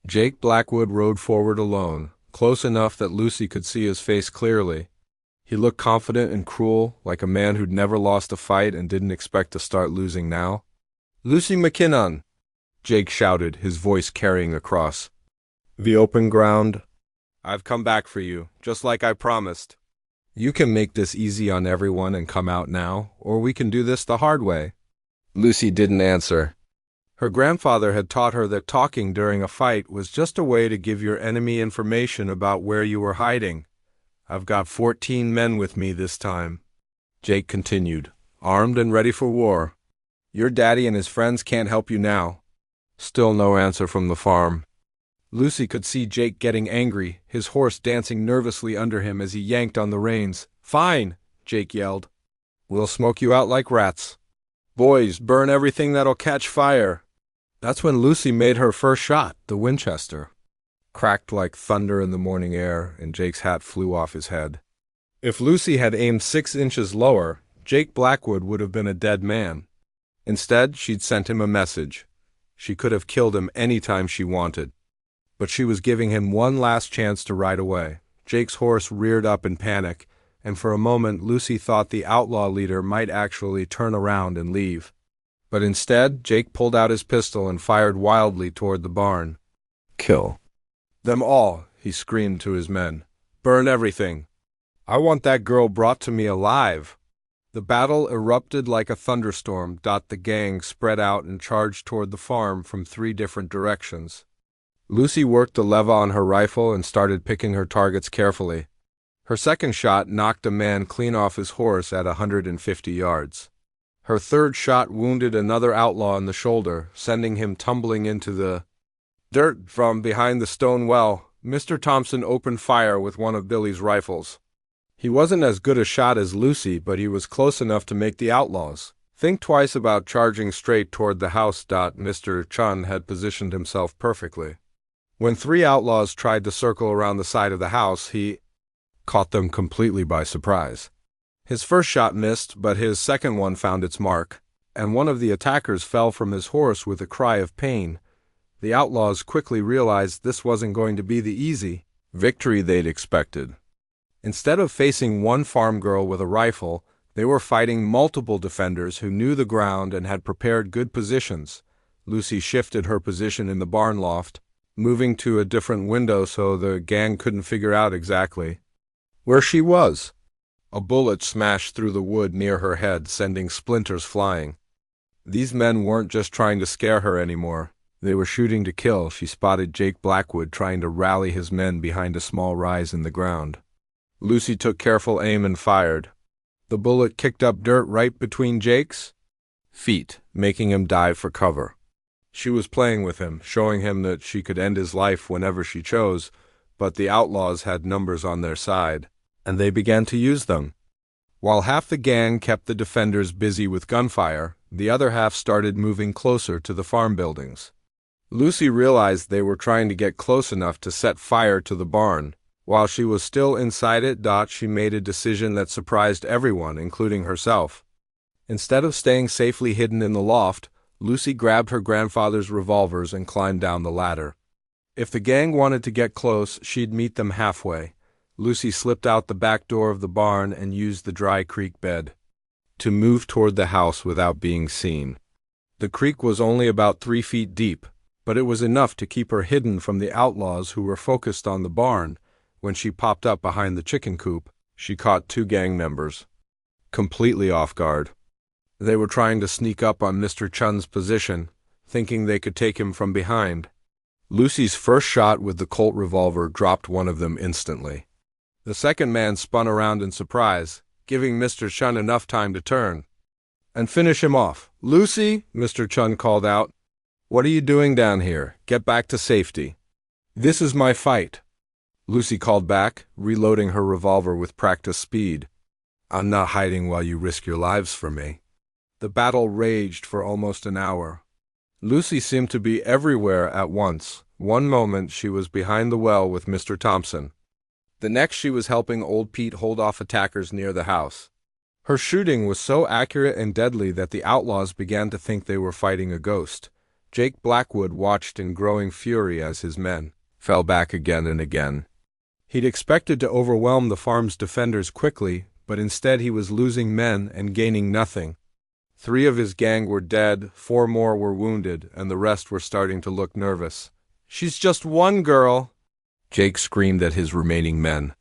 Jake Blackwood rode forward alone, close enough that Lucy could see his face clearly. He looked confident and cruel, like a man who'd never lost a fight and didn't expect to start losing now. Lucy McKinnon, Jake shouted, his voice carrying across the open ground. I've come back for you, just like I promised. You can make this easy on everyone and come out now, or we can do this the hard way. Lucy didn't answer. Her grandfather had taught her that talking during a fight was just a way to give your enemy information about where you were hiding. I've got 14 men with me this time, Jake continued, armed and ready for war. Your daddy and his friends can't help you now. Still no answer from the farm. Lucy could see Jake getting angry, his horse dancing nervously under him as he yanked on the reins. Fine, Jake yelled. We'll smoke you out like rats. Boys, burn everything that'll catch fire. That's when Lucy made her first shot, the Winchester. Cracked like thunder in the morning air, and Jake's hat flew off his head. If Lucy had aimed 6 inches lower, Jake Blackwood would have been a dead man. Instead, she'd sent him a message. She could have killed him any time she wanted. But she was giving him one last chance to ride away. Jake's horse reared up in panic, and for a moment Lucy thought the outlaw leader might actually turn around and leave. But instead, Jake pulled out his pistol and fired wildly toward the barn. Kill them all, he screamed to his men. Burn everything. I want that girl brought to me alive. The battle erupted like a thunderstorm. The gang spread out and charged toward the farm from 3 different directions. Lucy worked the lever on her rifle and started picking her targets carefully. Her second shot knocked a man clean off his horse at 150 yards. Her third shot wounded another outlaw in the shoulder, sending him tumbling into the dirt from behind the stone well. Mr. Thompson opened fire with one of Billy's rifles. He wasn't as good a shot as Lucy, but he was close enough to make the outlaws think twice about charging straight toward the house. Mr. Chun had positioned himself perfectly. When 3 outlaws tried to circle around the side of the house, he caught them completely by surprise. His first shot missed, but his second one found its mark, and one of the attackers fell from his horse with a cry of pain. The outlaws quickly realized this wasn't going to be the easy victory they'd expected. Instead of facing one farm girl with a rifle, they were fighting multiple defenders who knew the ground and had prepared good positions. Lucy shifted her position in the barn loft, moving to a different window so the gang couldn't figure out exactly where she was. A bullet smashed through the wood near her head, sending splinters flying. These men weren't just trying to scare her anymore. They were shooting to kill. She spotted Jake Blackwood trying to rally his men behind a small rise in the ground. Lucy took careful aim and fired. The bullet kicked up dirt right between Jake's feet, making him dive for cover. She was playing with him, showing him that she could end his life whenever she chose, but the outlaws had numbers on their side, and they began to use them. While half the gang kept the defenders busy with gunfire, the other half started moving closer to the farm buildings. Lucy realized they were trying to get close enough to set fire to the barn. While she was still inside it, she made a decision that surprised everyone, including herself. Instead of staying safely hidden in the loft, Lucy grabbed her grandfather's revolvers and climbed down the ladder. If the gang wanted to get close, she'd meet them halfway. Lucy slipped out the back door of the barn and used the dry creek bed to move toward the house without being seen. The creek was only about 3 feet deep, but it was enough to keep her hidden from the outlaws who were focused on the barn. When she popped up behind the chicken coop, she caught 2 gang members, completely off guard. They were trying to sneak up on Mr. Chun's position, thinking they could take him from behind. Lucy's first shot with the Colt revolver dropped one of them instantly. The second man spun around in surprise, giving Mr. Chun enough time to turn and finish him off. "Lucy," Mr. Chun called out, "what are you doing down here? Get back to safety. This is my fight." Lucy called back, reloading her revolver with practiced speed. "I'm not hiding while you risk your lives for me." The battle raged for almost an hour. Lucy seemed to be everywhere at once. One moment she was behind the well with Mr. Thompson. The next she was helping old Pete hold off attackers near the house. Her shooting was so accurate and deadly that the outlaws began to think they were fighting a ghost. Jake Blackwood watched in growing fury as his men fell back again and again. He'd expected to overwhelm the farm's defenders quickly, but instead he was losing men and gaining nothing. 3 of his gang were dead, 4 more were wounded, and the rest were starting to look nervous. "She's just one girl," Jake screamed at his remaining men.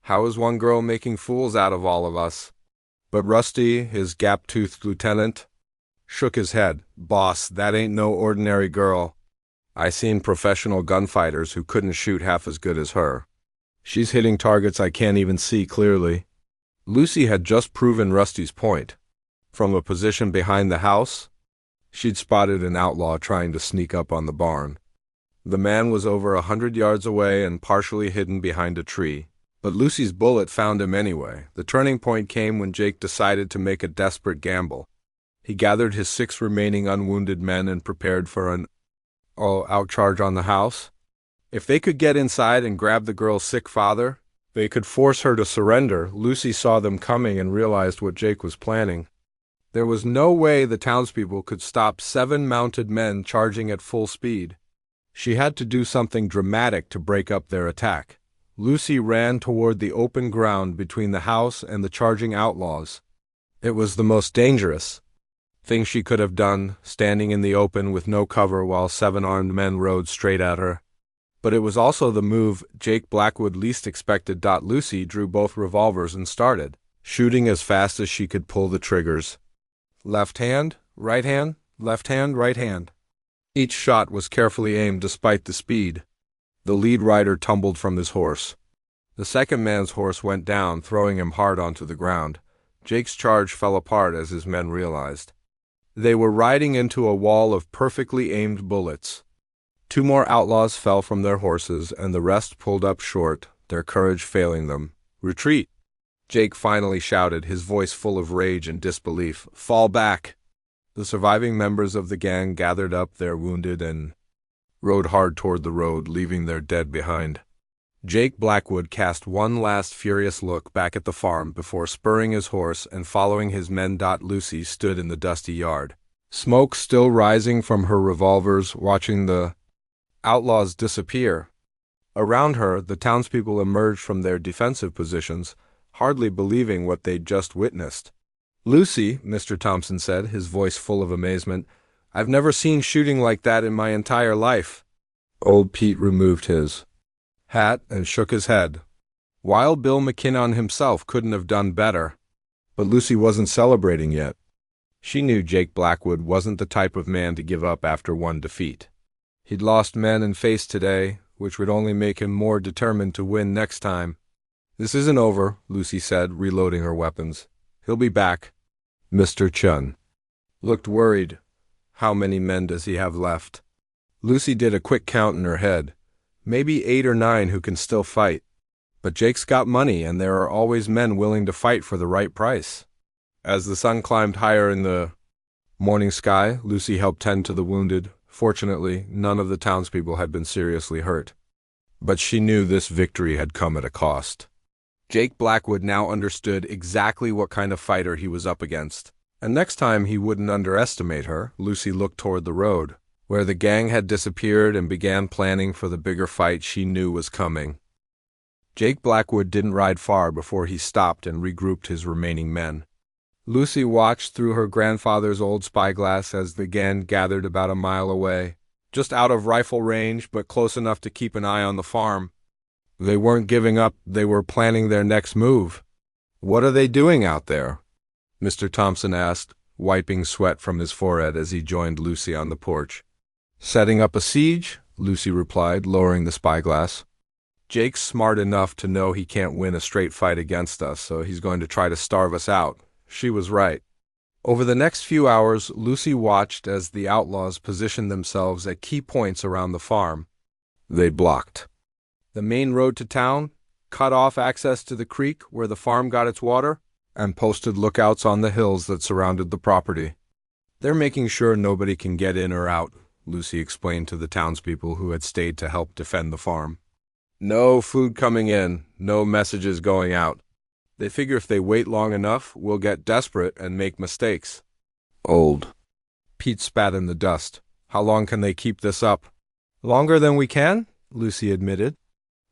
"How is one girl making fools out of all of us?" But Rusty, his gap-toothed lieutenant, shook his head. "Boss, that ain't no ordinary girl. I seen professional gunfighters who couldn't shoot half as good as her. She's hitting targets I can't even see clearly." Lucy had just proven Rusty's point. From a position behind the house, she'd spotted an outlaw trying to sneak up on the barn. The man was over 100 yards away and partially hidden behind a tree, But Lucy's bullet found him anyway. The turning point came when Jake decided to make a desperate gamble. He gathered his 6 remaining unwounded men and prepared for an outcharge on the house. If they could get inside and grab the girl's sick father, they could force her to surrender. Lucy saw them coming and realized what Jake was planning. There was no way the townspeople could stop 7 mounted men charging at full speed. She had to do something dramatic to break up their attack. Lucy ran toward the open ground between the house and the charging outlaws. It was the most dangerous thing she could have done, standing in the open with no cover while 7 armed men rode straight at her. But it was also the move Jake Blackwood least expected. Lucy drew both revolvers and started shooting as fast as she could pull the triggers. Left hand, right hand, left hand, right hand. Each shot was carefully aimed despite the speed. The lead rider tumbled from his horse. The second man's horse went down, throwing him hard onto the ground. Jake's charge fell apart as his men realized. They were riding into a wall of perfectly aimed bullets. 2 more outlaws fell from their horses, and the rest pulled up short, their courage failing them. "Retreat!" Jake finally shouted, his voice full of rage and disbelief. "Fall back!" The surviving members of the gang gathered up their wounded and rode hard toward the road, leaving their dead behind. Jake Blackwood cast one last furious look back at the farm before spurring his horse and following his men. Lucy stood in the dusty yard, smoke still rising from her revolvers, watching the outlaws disappear. Around her, the townspeople emerged from their defensive positions, hardly believing what they'd just witnessed. "Lucy," Mr. Thompson said, his voice full of amazement, "I've never seen shooting like that in my entire life." Old Pete removed his hat and shook his head. Wild Bill McKinnon himself couldn't have done better. But Lucy wasn't celebrating yet. She knew Jake Blackwood wasn't the type of man to give up after one defeat. He'd lost men and face today, which would only make him more determined to win next time. "This isn't over," Lucy said, reloading her weapons. "He'll be back." Mr. Chun looked worried. "How many men does he have left?" Lucy did a quick count in her head. "Maybe 8 or 9 who can still fight. But Jake's got money, and there are always men willing to fight for the right price." As the sun climbed higher in the morning sky, Lucy helped tend to the wounded. Fortunately, none of the townspeople had been seriously hurt. But she knew this victory had come at a cost. Jake Blackwood now understood exactly what kind of fighter he was up against. And next time he wouldn't underestimate her. Lucy looked toward the road, where the gang had disappeared, and began planning for the bigger fight she knew was coming. Jake Blackwood didn't ride far before he stopped and regrouped his remaining men. Lucy watched through her grandfather's old spyglass as the gang gathered about a mile away, just out of rifle range but close enough to keep an eye on the farm. They weren't giving up, they were planning their next move. "What are they doing out there?" Mr. Thompson asked, wiping sweat from his forehead as he joined Lucy on the porch. "Setting up a siege," Lucy replied, lowering the spyglass. "Jake's smart enough to know he can't win a straight fight against us, so he's going to try to starve us out." She was right. Over the next few hours, Lucy watched as the outlaws positioned themselves at key points around the farm. They blocked the main road to town, cut off access to the creek where the farm got its water, and posted lookouts on the hills that surrounded the property. "They're making sure nobody can get in or out," Lucy explained to the townspeople who had stayed to help defend the farm. "No food coming in, no messages going out. They figure if they wait long enough, we'll get desperate and make mistakes." "Old." Pete spat in the dust. "How long can they keep this up?" "Longer than we can," Lucy admitted.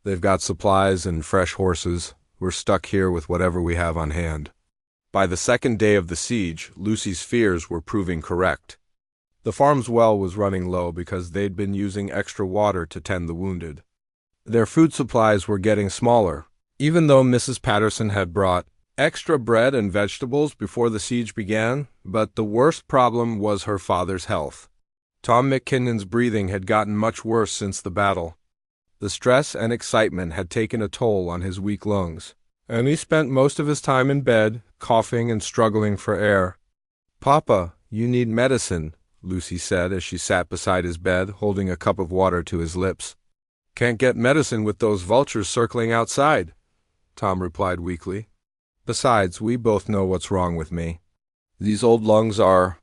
"They've got supplies and fresh horses. We're stuck here with whatever we have on hand." By the second day of the siege, Lucy's fears were proving correct. The farm's well was running low because they'd been using extra water to tend the wounded. Their food supplies were getting smaller, even though Mrs. Patterson had brought extra bread and vegetables before the siege began, but the worst problem was her father's health. Tom McKinnon's breathing had gotten much worse since the battle. The stress and excitement had taken a toll on his weak lungs, and he spent most of his time in bed, coughing and struggling for air. "Papa, you need medicine," Lucy said as she sat beside his bed, holding a cup of water to his lips. "Can't get medicine with those vultures circling outside." Tom replied weakly. Besides, we both know what's wrong with me. These old lungs are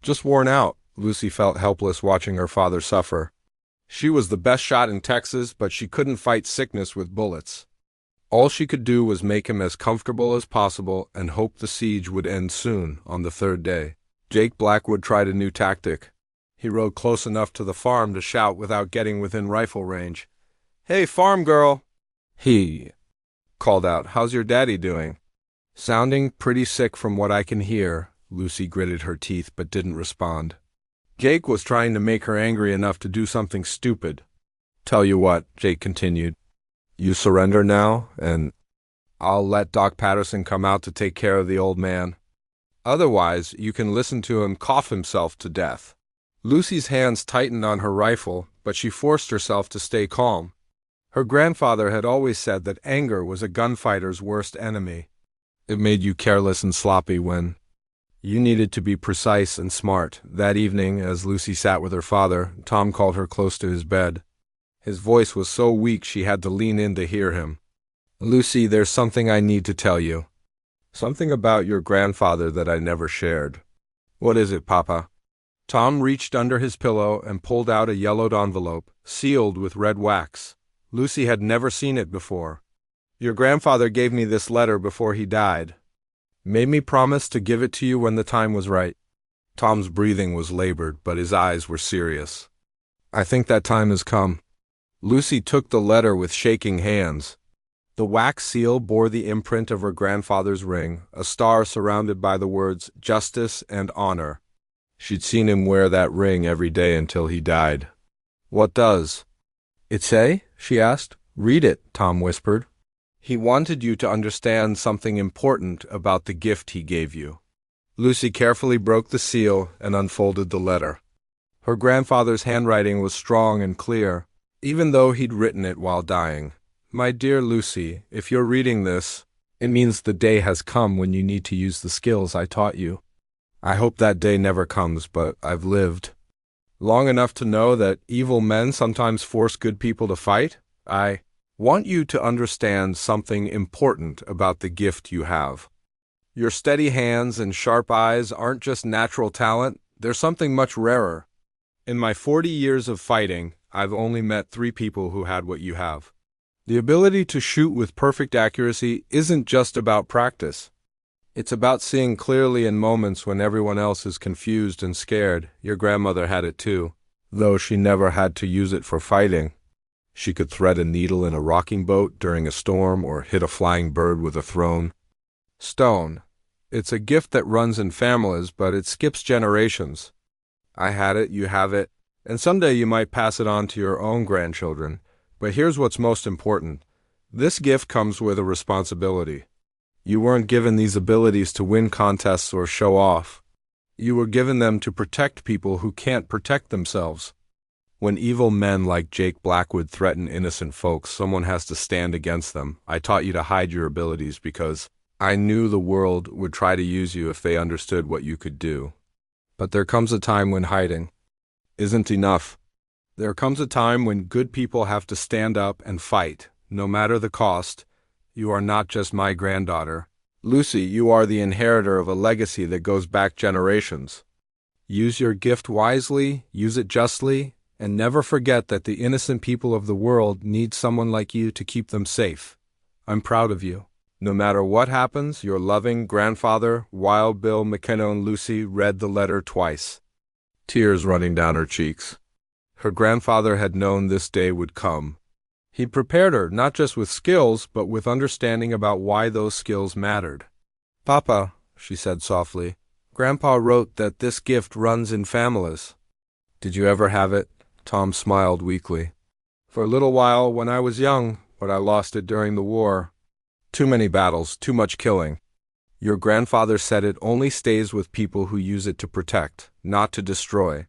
just worn out. Lucy felt helpless watching her father suffer. She was the best shot in Texas, but she couldn't fight sickness with bullets. All she could do was make him as comfortable as possible and hope the siege would end soon. On the third day, Jake Blackwood tried a new tactic. He rode close enough to the farm to shout without getting within rifle range. "Hey, farm girl!" He called out, "How's your daddy doing?" "Sounding pretty sick from what I can hear." Lucy gritted her teeth but didn't respond. Jake was trying to make her angry enough to do something stupid. "Tell you what," Jake continued. "You surrender now, and I'll let Doc Patterson come out to take care of the old man. Otherwise, you can listen to him cough himself to death." Lucy's hands tightened on her rifle, but she forced herself to stay calm. Her grandfather had always said that anger was a gunfighter's worst enemy. It made you careless and sloppy when you needed to be precise and smart. That evening, as Lucy sat with her father, Tom called her close to his bed. His voice was so weak she had to lean in to hear him. "Lucy, there's something I need to tell you. Something about your grandfather that I never shared." "What is it, Papa?" Tom reached under his pillow and pulled out a yellowed envelope, sealed with red wax. Lucy had never seen it before. "Your grandfather gave me this letter before he died. Made me promise to give it to you when the time was right." Tom's breathing was labored, but his eyes were serious. "I think that time has come." Lucy took the letter with shaking hands. The wax seal bore the imprint of her grandfather's ring, a star surrounded by the words "Justice" and "Honor." She'd seen him wear that ring every day until he died. "What does it say?" she asked. "Read it," Tom whispered. "He wanted you to understand something important about the gift he gave you." Lucy carefully broke the seal and unfolded the letter. Her grandfather's handwriting was strong and clear, even though he'd written it while dying. "My dear Lucy, if you're reading this, it means the day has come when you need to use the skills I taught you. I hope that day never comes, but I've lived long enough to know that evil men sometimes force good people to fight. I want you to understand something important about the gift you have. Your steady hands and sharp eyes aren't just natural talent, they're something much rarer. In my 40 years of fighting, I've only met 3 people who had what you have. The ability to shoot with perfect accuracy isn't just about practice. It's about seeing clearly in moments when everyone else is confused and scared. Your grandmother had it too, though she never had to use it for fighting. She could thread a needle in a rocking boat during a storm or hit a flying bird with a thrown stone. It's a gift that runs in families, but it skips generations. I had it, you have it, and someday you might pass it on to your own grandchildren. But here's what's most important. This gift comes with a responsibility. You weren't given these abilities to win contests or show off. You were given them to protect people who can't protect themselves. When evil men like Jake Blackwood threaten innocent folks, someone has to stand against them. I taught you to hide your abilities because I knew the world would try to use you if they understood what you could do. But there comes a time when hiding isn't enough. There comes a time when good people have to stand up and fight, no matter the cost. You are not just my granddaughter. Lucy, you are the inheritor of a legacy that goes back generations. Use your gift wisely, use it justly, and never forget that the innocent people of the world need someone like you to keep them safe. I'm proud of you. No matter what happens, your loving grandfather, Wild Bill McKenna. And Lucy read the letter twice, tears running down her cheeks. Her grandfather had known this day would come. He prepared her not just with skills, but with understanding about why those skills mattered. "Papa," she said softly, "Grandpa wrote that this gift runs in families." "Did you ever have it?" Tom smiled weakly. "For a little while when I was young, but I lost it during the war. Too many battles, too much killing. Your grandfather said it only stays with people who use it to protect, not to destroy."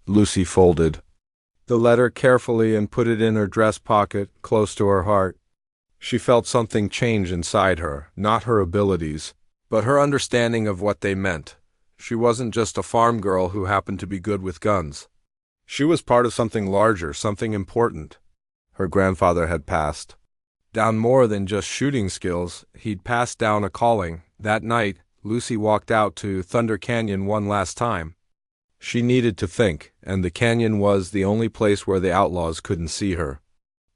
Lucy folded the letter carefully and put it in her dress pocket, close to her heart. She felt something change inside her, not her abilities, but her understanding of what they meant. She wasn't just a farm girl who happened to be good with guns. She was part of something larger, something important. Her grandfather had passed, Down more than just shooting skills, he'd passed down a calling. That night, Lucy walked out to Thunder Canyon one last time. She needed to think, and the canyon was the only place where the outlaws couldn't see her.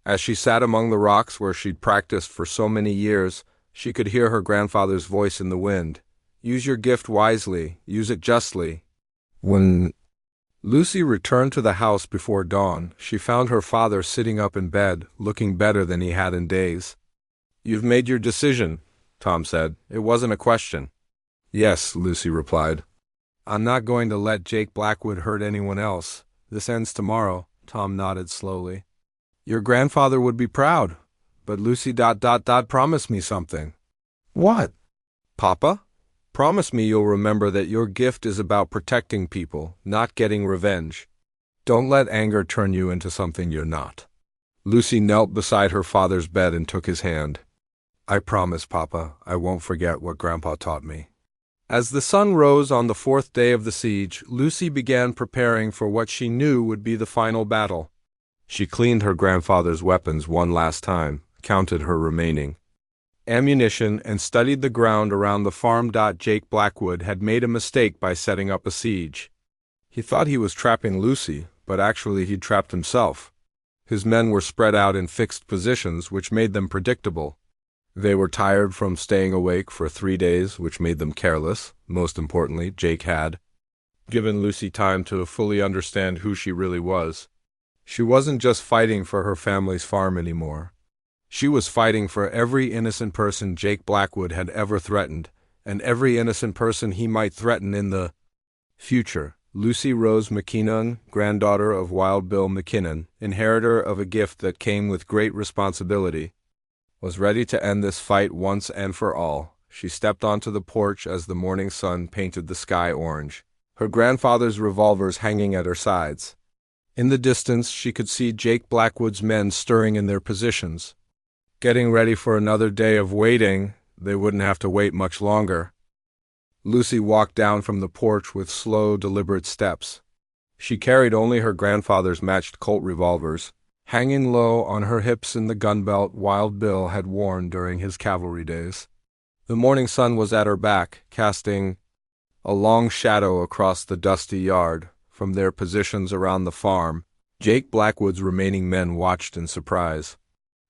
As she sat among the rocks where she'd practiced for so many years, she could hear her grandfather's voice in the wind. Use your gift wisely, use it justly. When Lucy returned to the house before dawn, she found her father sitting up in bed, looking better than he had in days. "You've made your decision," Tom said. "It wasn't a question." "Yes," Lucy replied. "I'm not going to let Jake Blackwood hurt anyone else. This ends tomorrow," Tom nodded slowly. "Your grandfather would be proud, but Lucy promised me something." "What?" "Papa? Promise me you'll remember that your gift is about protecting people, not getting revenge. Don't let anger turn you into something you're not." Lucy knelt beside her father's bed and took his hand. "I promise, Papa, I won't forget what Grandpa taught me." As the sun rose on the fourth day of the siege, Lucy began preparing for what she knew would be the final battle. She cleaned her grandfather's weapons one last time, counted her remaining ammunition, and studied the ground around the farm. Jake Blackwood had made a mistake by setting up a siege. He thought he was trapping Lucy, but actually he'd trapped himself. His men were spread out in fixed positions, which made them predictable. They were tired from staying awake for 3 days, which made them careless. Most importantly, Jake had given Lucy time to fully understand who she really was. She wasn't just fighting for her family's farm anymore. She was fighting for every innocent person Jake Blackwood had ever threatened, and every innocent person he might threaten in the future. Lucy Rose McKinnon, granddaughter of Wild Bill McKinnon, inheritor of a gift that came with great responsibility, was ready to end this fight once and for all. She stepped onto the porch as the morning sun painted the sky orange, her grandfather's revolvers hanging at her sides. In the distance, she could see Jake Blackwood's men stirring in their positions, getting ready for another day of waiting. They wouldn't have to wait much longer. Lucy walked down from the porch with slow, deliberate steps. She carried only her grandfather's matched Colt revolvers, hanging low on her hips in the gun belt Wild Bill had worn during his cavalry days. The morning sun was at her back, casting a long shadow across the dusty yard. From their positions around the farm, Jake Blackwood's remaining men watched in surprise.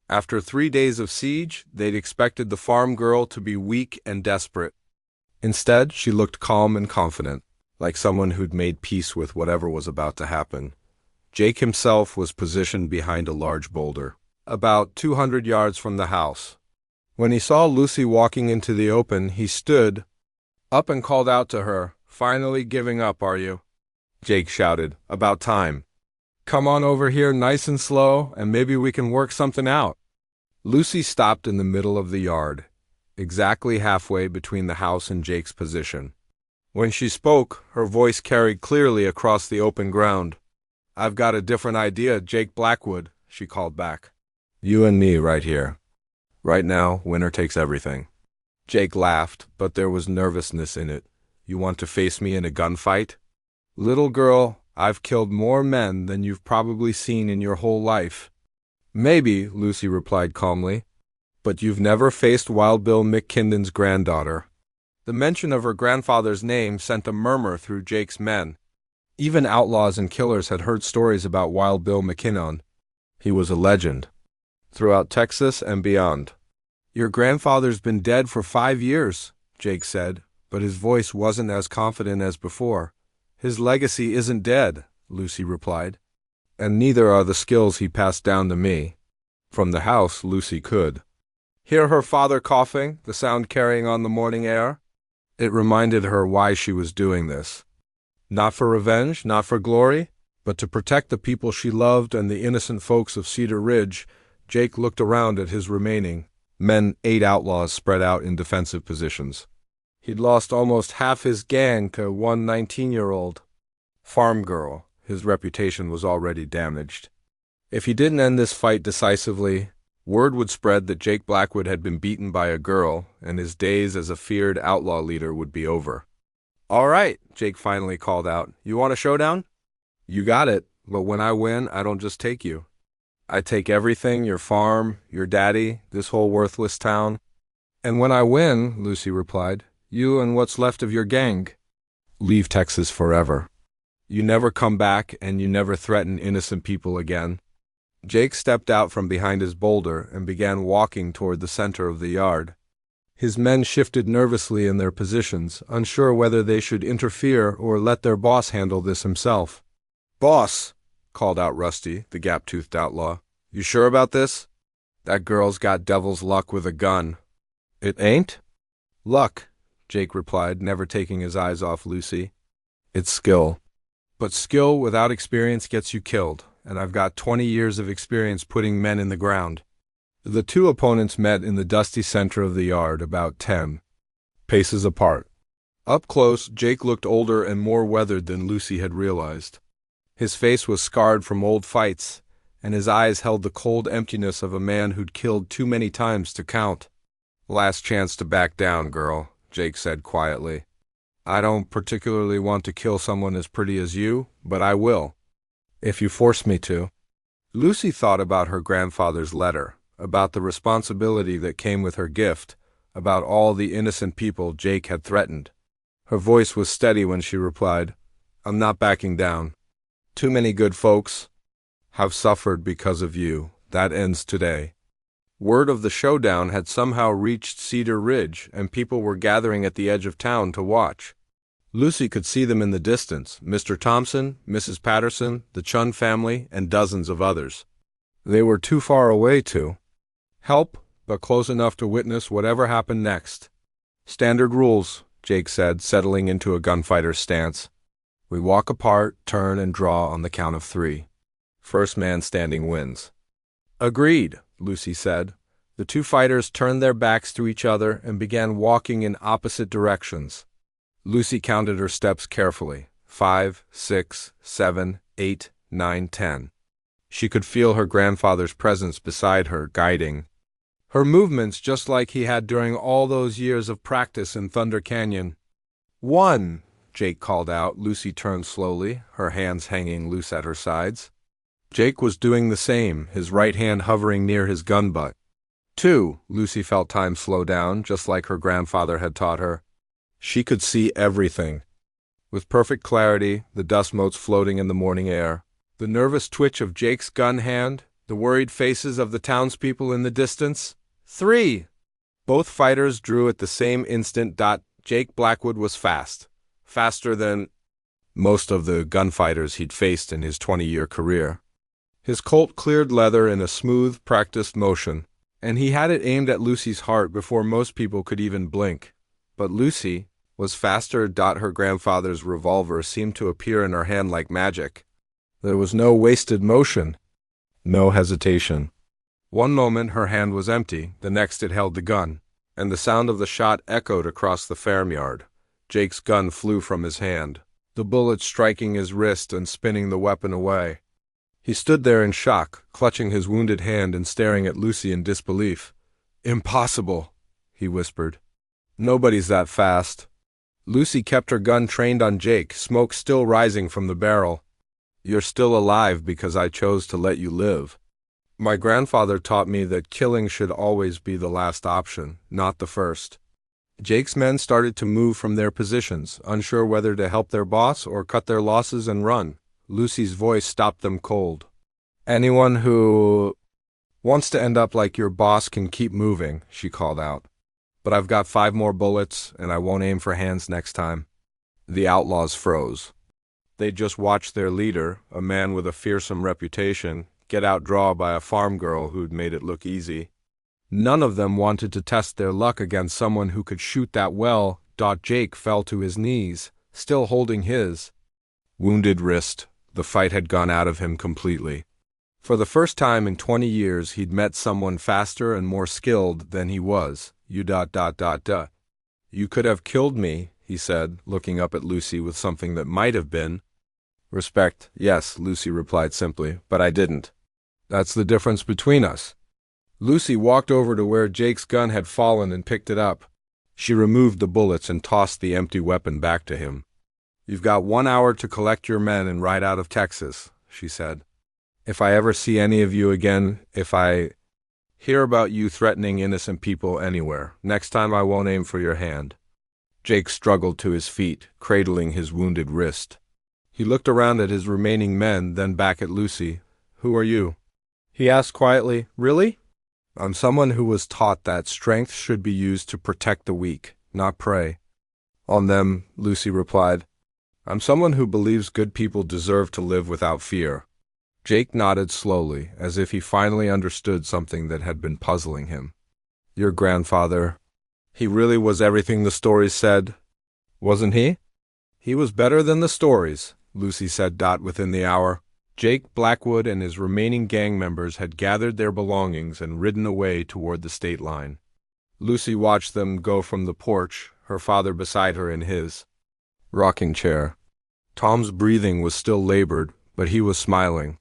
After 3 days of siege, they'd expected the farm girl to be weak and desperate. Instead, she looked calm and confident, like someone who'd made peace with whatever was about to happen. Jake himself was positioned behind a large boulder, about 200 yards from the house. When he saw Lucy walking into the open, he stood up and called out to her, "Finally giving up, are you?" Jake shouted, "About time. Come on over here nice and slow, and maybe we can work something out." Lucy stopped in the middle of the yard, exactly halfway between the house and Jake's position. When she spoke, her voice carried clearly across the open ground. "I've got a different idea, Jake Blackwood," she called back. "You and me right here. Right now, winner takes everything." Jake laughed, but there was nervousness in it. "You want to face me in a gunfight?" "Little girl, I've killed more men than you've probably seen in your whole life." "Maybe," Lucy replied calmly, "but you've never faced Wild Bill McKinnon's granddaughter." The mention of her grandfather's name sent a murmur through Jake's men. Even outlaws and killers had heard stories about Wild Bill McKinnon. He was a legend throughout Texas and beyond. "Your grandfather's been dead for 5 years," Jake said, but his voice wasn't as confident as before. "His legacy isn't dead," Lucy replied, "and neither are the skills he passed down to me." From the house, Lucy could hear her father coughing, the sound carrying on the morning air. It reminded her why she was doing this. Not for revenge, not for glory, but to protect the people she loved and the innocent folks of Cedar Ridge. Jake looked around at his remaining men, 8 outlaws spread out in defensive positions. He'd lost almost half his gang to one 19-year-old farm girl. His reputation was already damaged. If he didn't end this fight decisively, word would spread that Jake Blackwood had been beaten by a girl, and his days as a feared outlaw leader would be over. "All right," Jake finally called out. "You want a showdown?" "You got it, but when I win, I don't just take you. I take everything, your farm, your daddy, this whole worthless town. And when I win, Lucy replied, you and what's left of your gang leave Texas forever. You never come back and you never threaten innocent people again. Jake stepped out from behind his boulder and began walking toward the center of the yard. His men shifted nervously in their positions, unsure whether they should interfere or let their boss handle this himself. "Boss," called out Rusty, the gap-toothed outlaw, "you sure about this? That girl's got devil's luck with a gun." "It ain't?" "Luck," Jake replied, never taking his eyes off Lucy. "It's skill. But skill without experience gets you killed, and I've got 20 years of experience putting men in the ground." The two opponents met in the dusty center of the yard, about 10 paces apart. Up close, Jake looked older and more weathered than Lucy had realized. His face was scarred from old fights, and his eyes held the cold emptiness of a man who'd killed too many times to count. "Last chance to back down, girl," Jake said quietly. "I don't particularly want to kill someone as pretty as you, but I will, if you force me to." Lucy thought about her grandfather's letter, about the responsibility that came with her gift, about all the innocent people Jake had threatened. Her voice was steady when she replied, "I'm not backing down. Too many good folks have suffered because of you. That ends today." Word of the showdown had somehow reached Cedar Ridge, and people were gathering at the edge of town to watch. Lucy could see them in the distance, Mr. Thompson, Mrs. Patterson, the Chun family, and dozens of others. They were too far away to help, but close enough to witness whatever happened next. "Standard rules," Jake said, settling into a gunfighter's stance. "We walk apart, turn, and draw on the count of 3. First man standing wins." "Agreed," Lucy said. The two fighters turned their backs to each other and began walking in opposite directions. Lucy counted her steps carefully. 5, 6, 7, 8, 9, 10. She could feel her grandfather's presence beside her, guiding her movements just like he had during all those years of practice in Thunder Canyon. "1," Jake called out. Lucy turned slowly, her hands hanging loose at her sides. Jake was doing the same, his right hand hovering near his gun butt. 2, Lucy felt time slow down, just like her grandfather had taught her. She could see everything, with perfect clarity, the dust motes floating in the morning air, the nervous twitch of Jake's gun hand, the worried faces of the townspeople in the distance. 3. Both fighters drew at the same instant. Jake Blackwood was fast, faster than most of the gunfighters he'd faced in his 20-year career. His Colt cleared leather in a smooth, practiced motion, and he had it aimed at Lucy's heart before most people could even blink. But Lucy was faster. Her grandfather's revolver seemed to appear in her hand like magic. There was no wasted motion, no hesitation. One moment her hand was empty, the next it held the gun, and the sound of the shot echoed across the farmyard. Jake's gun flew from his hand, the bullet striking his wrist and spinning the weapon away. He stood there in shock, clutching his wounded hand and staring at Lucy in disbelief. "Impossible," he whispered. "Nobody's that fast." Lucy kept her gun trained on Jake, smoke still rising from the barrel. "You're still alive because I chose to let you live. My grandfather taught me that killing should always be the last option, not the first." Jake's men started to move from their positions, unsure whether to help their boss or cut their losses and run. Lucy's voice stopped them cold. "Anyone who wants to end up like your boss can keep moving," she called out. "But I've got 5 more bullets, and I won't aim for hands next time." The outlaws froze. They'd just watched their leader, a man with a fearsome reputation, get outdrawn by a farm girl who'd made it look easy. None of them wanted to test their luck against someone who could shoot that well. Jake fell to his knees, still holding his wounded wrist. The fight had gone out of him completely. For the first time in 20 years, he'd met someone faster and more skilled than he was. "You You could have killed me," he said, looking up at Lucy with something that might have been respect. "Yes," Lucy replied simply, "but I didn't. That's the difference between us." Lucy walked over to where Jake's gun had fallen and picked it up. She removed the bullets and tossed the empty weapon back to him. "You've got 1 hour to collect your men and ride out of Texas," she said. If I ever see any of you again, if I hear about you threatening innocent people anywhere, next time I won't aim for your hand." Jake struggled to his feet, cradling his wounded wrist. He looked around at his remaining men, then back at Lucy. "Who are you?" he asked quietly. "Really?" "I'm someone who was taught that strength should be used to protect the weak, not prey on them," Lucy replied. "I'm someone who believes good people deserve to live without fear." Jake nodded slowly, as if he finally understood something that had been puzzling him. "Your grandfather, he really was everything the stories said, wasn't he?" "He was better than the stories," Lucy said. Within the hour, Jake Blackwood and his remaining gang members had gathered their belongings and ridden away toward the state line. Lucy watched them go from the porch, her father beside her in his rocking chair. Tom's breathing was still labored, but he was smiling.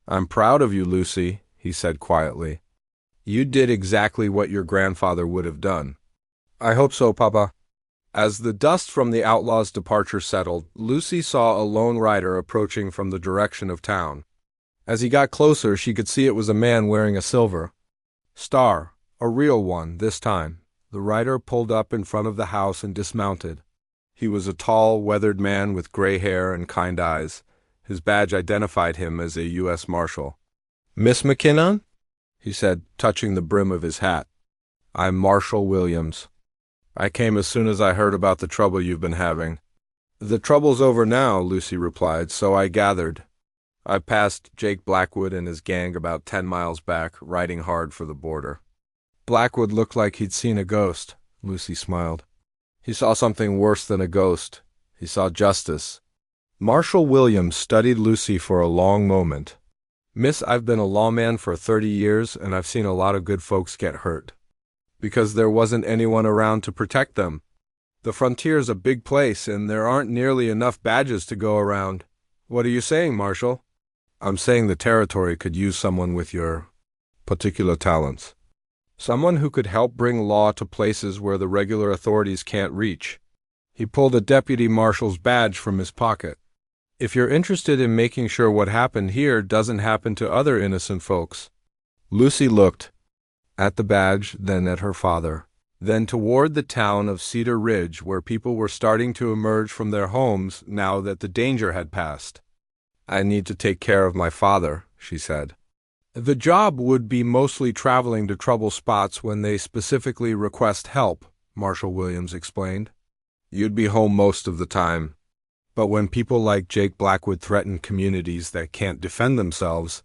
"I'm proud of you, Lucy," he said quietly. "You did exactly what your grandfather would have done." "I hope so, Papa." As the dust from the outlaw's departure settled, Lucy saw a lone rider approaching from the direction of town. As he got closer, she could see it was a man wearing a silver star, a real one this time. The rider pulled up in front of the house and dismounted. He was a tall, weathered man with gray hair and kind eyes. His badge identified him as a U.S. Marshal. "Miss McKinnon?" he said, touching the brim of his hat. "I'm Marshal Williams. I came as soon as I heard about the trouble you've been having." "The trouble's over now," Lucy replied, "so I gathered. I passed Jake Blackwood and his gang about 10 miles back, riding hard for the border." Blackwood looked like he'd seen a ghost, Lucy smiled. "He saw something worse than a ghost. He saw justice." Marshal Williams studied Lucy for a long moment. "Miss, I've been a lawman for 30 years, and I've seen a lot of good folks get hurt. Because there wasn't anyone around to protect them. The frontier's a big place, and there aren't nearly enough badges to go around." "What are you saying, Marshal?" "I'm saying the territory could use someone with your particular talents. Someone who could help bring law to places where the regular authorities can't reach." He pulled a deputy marshal's badge from his pocket. "If you're interested in making sure what happened here doesn't happen to other innocent folks." Lucy looked at the badge, then at her father, then toward the town of Cedar Ridge, where people were starting to emerge from their homes now that the danger had passed. "I need to take care of my father," she said. "The job would be mostly traveling to trouble spots when they specifically request help," Marshal Williams explained. "You'd be home most of the time. But when people like Jake Blackwood threaten communities that can't defend themselves,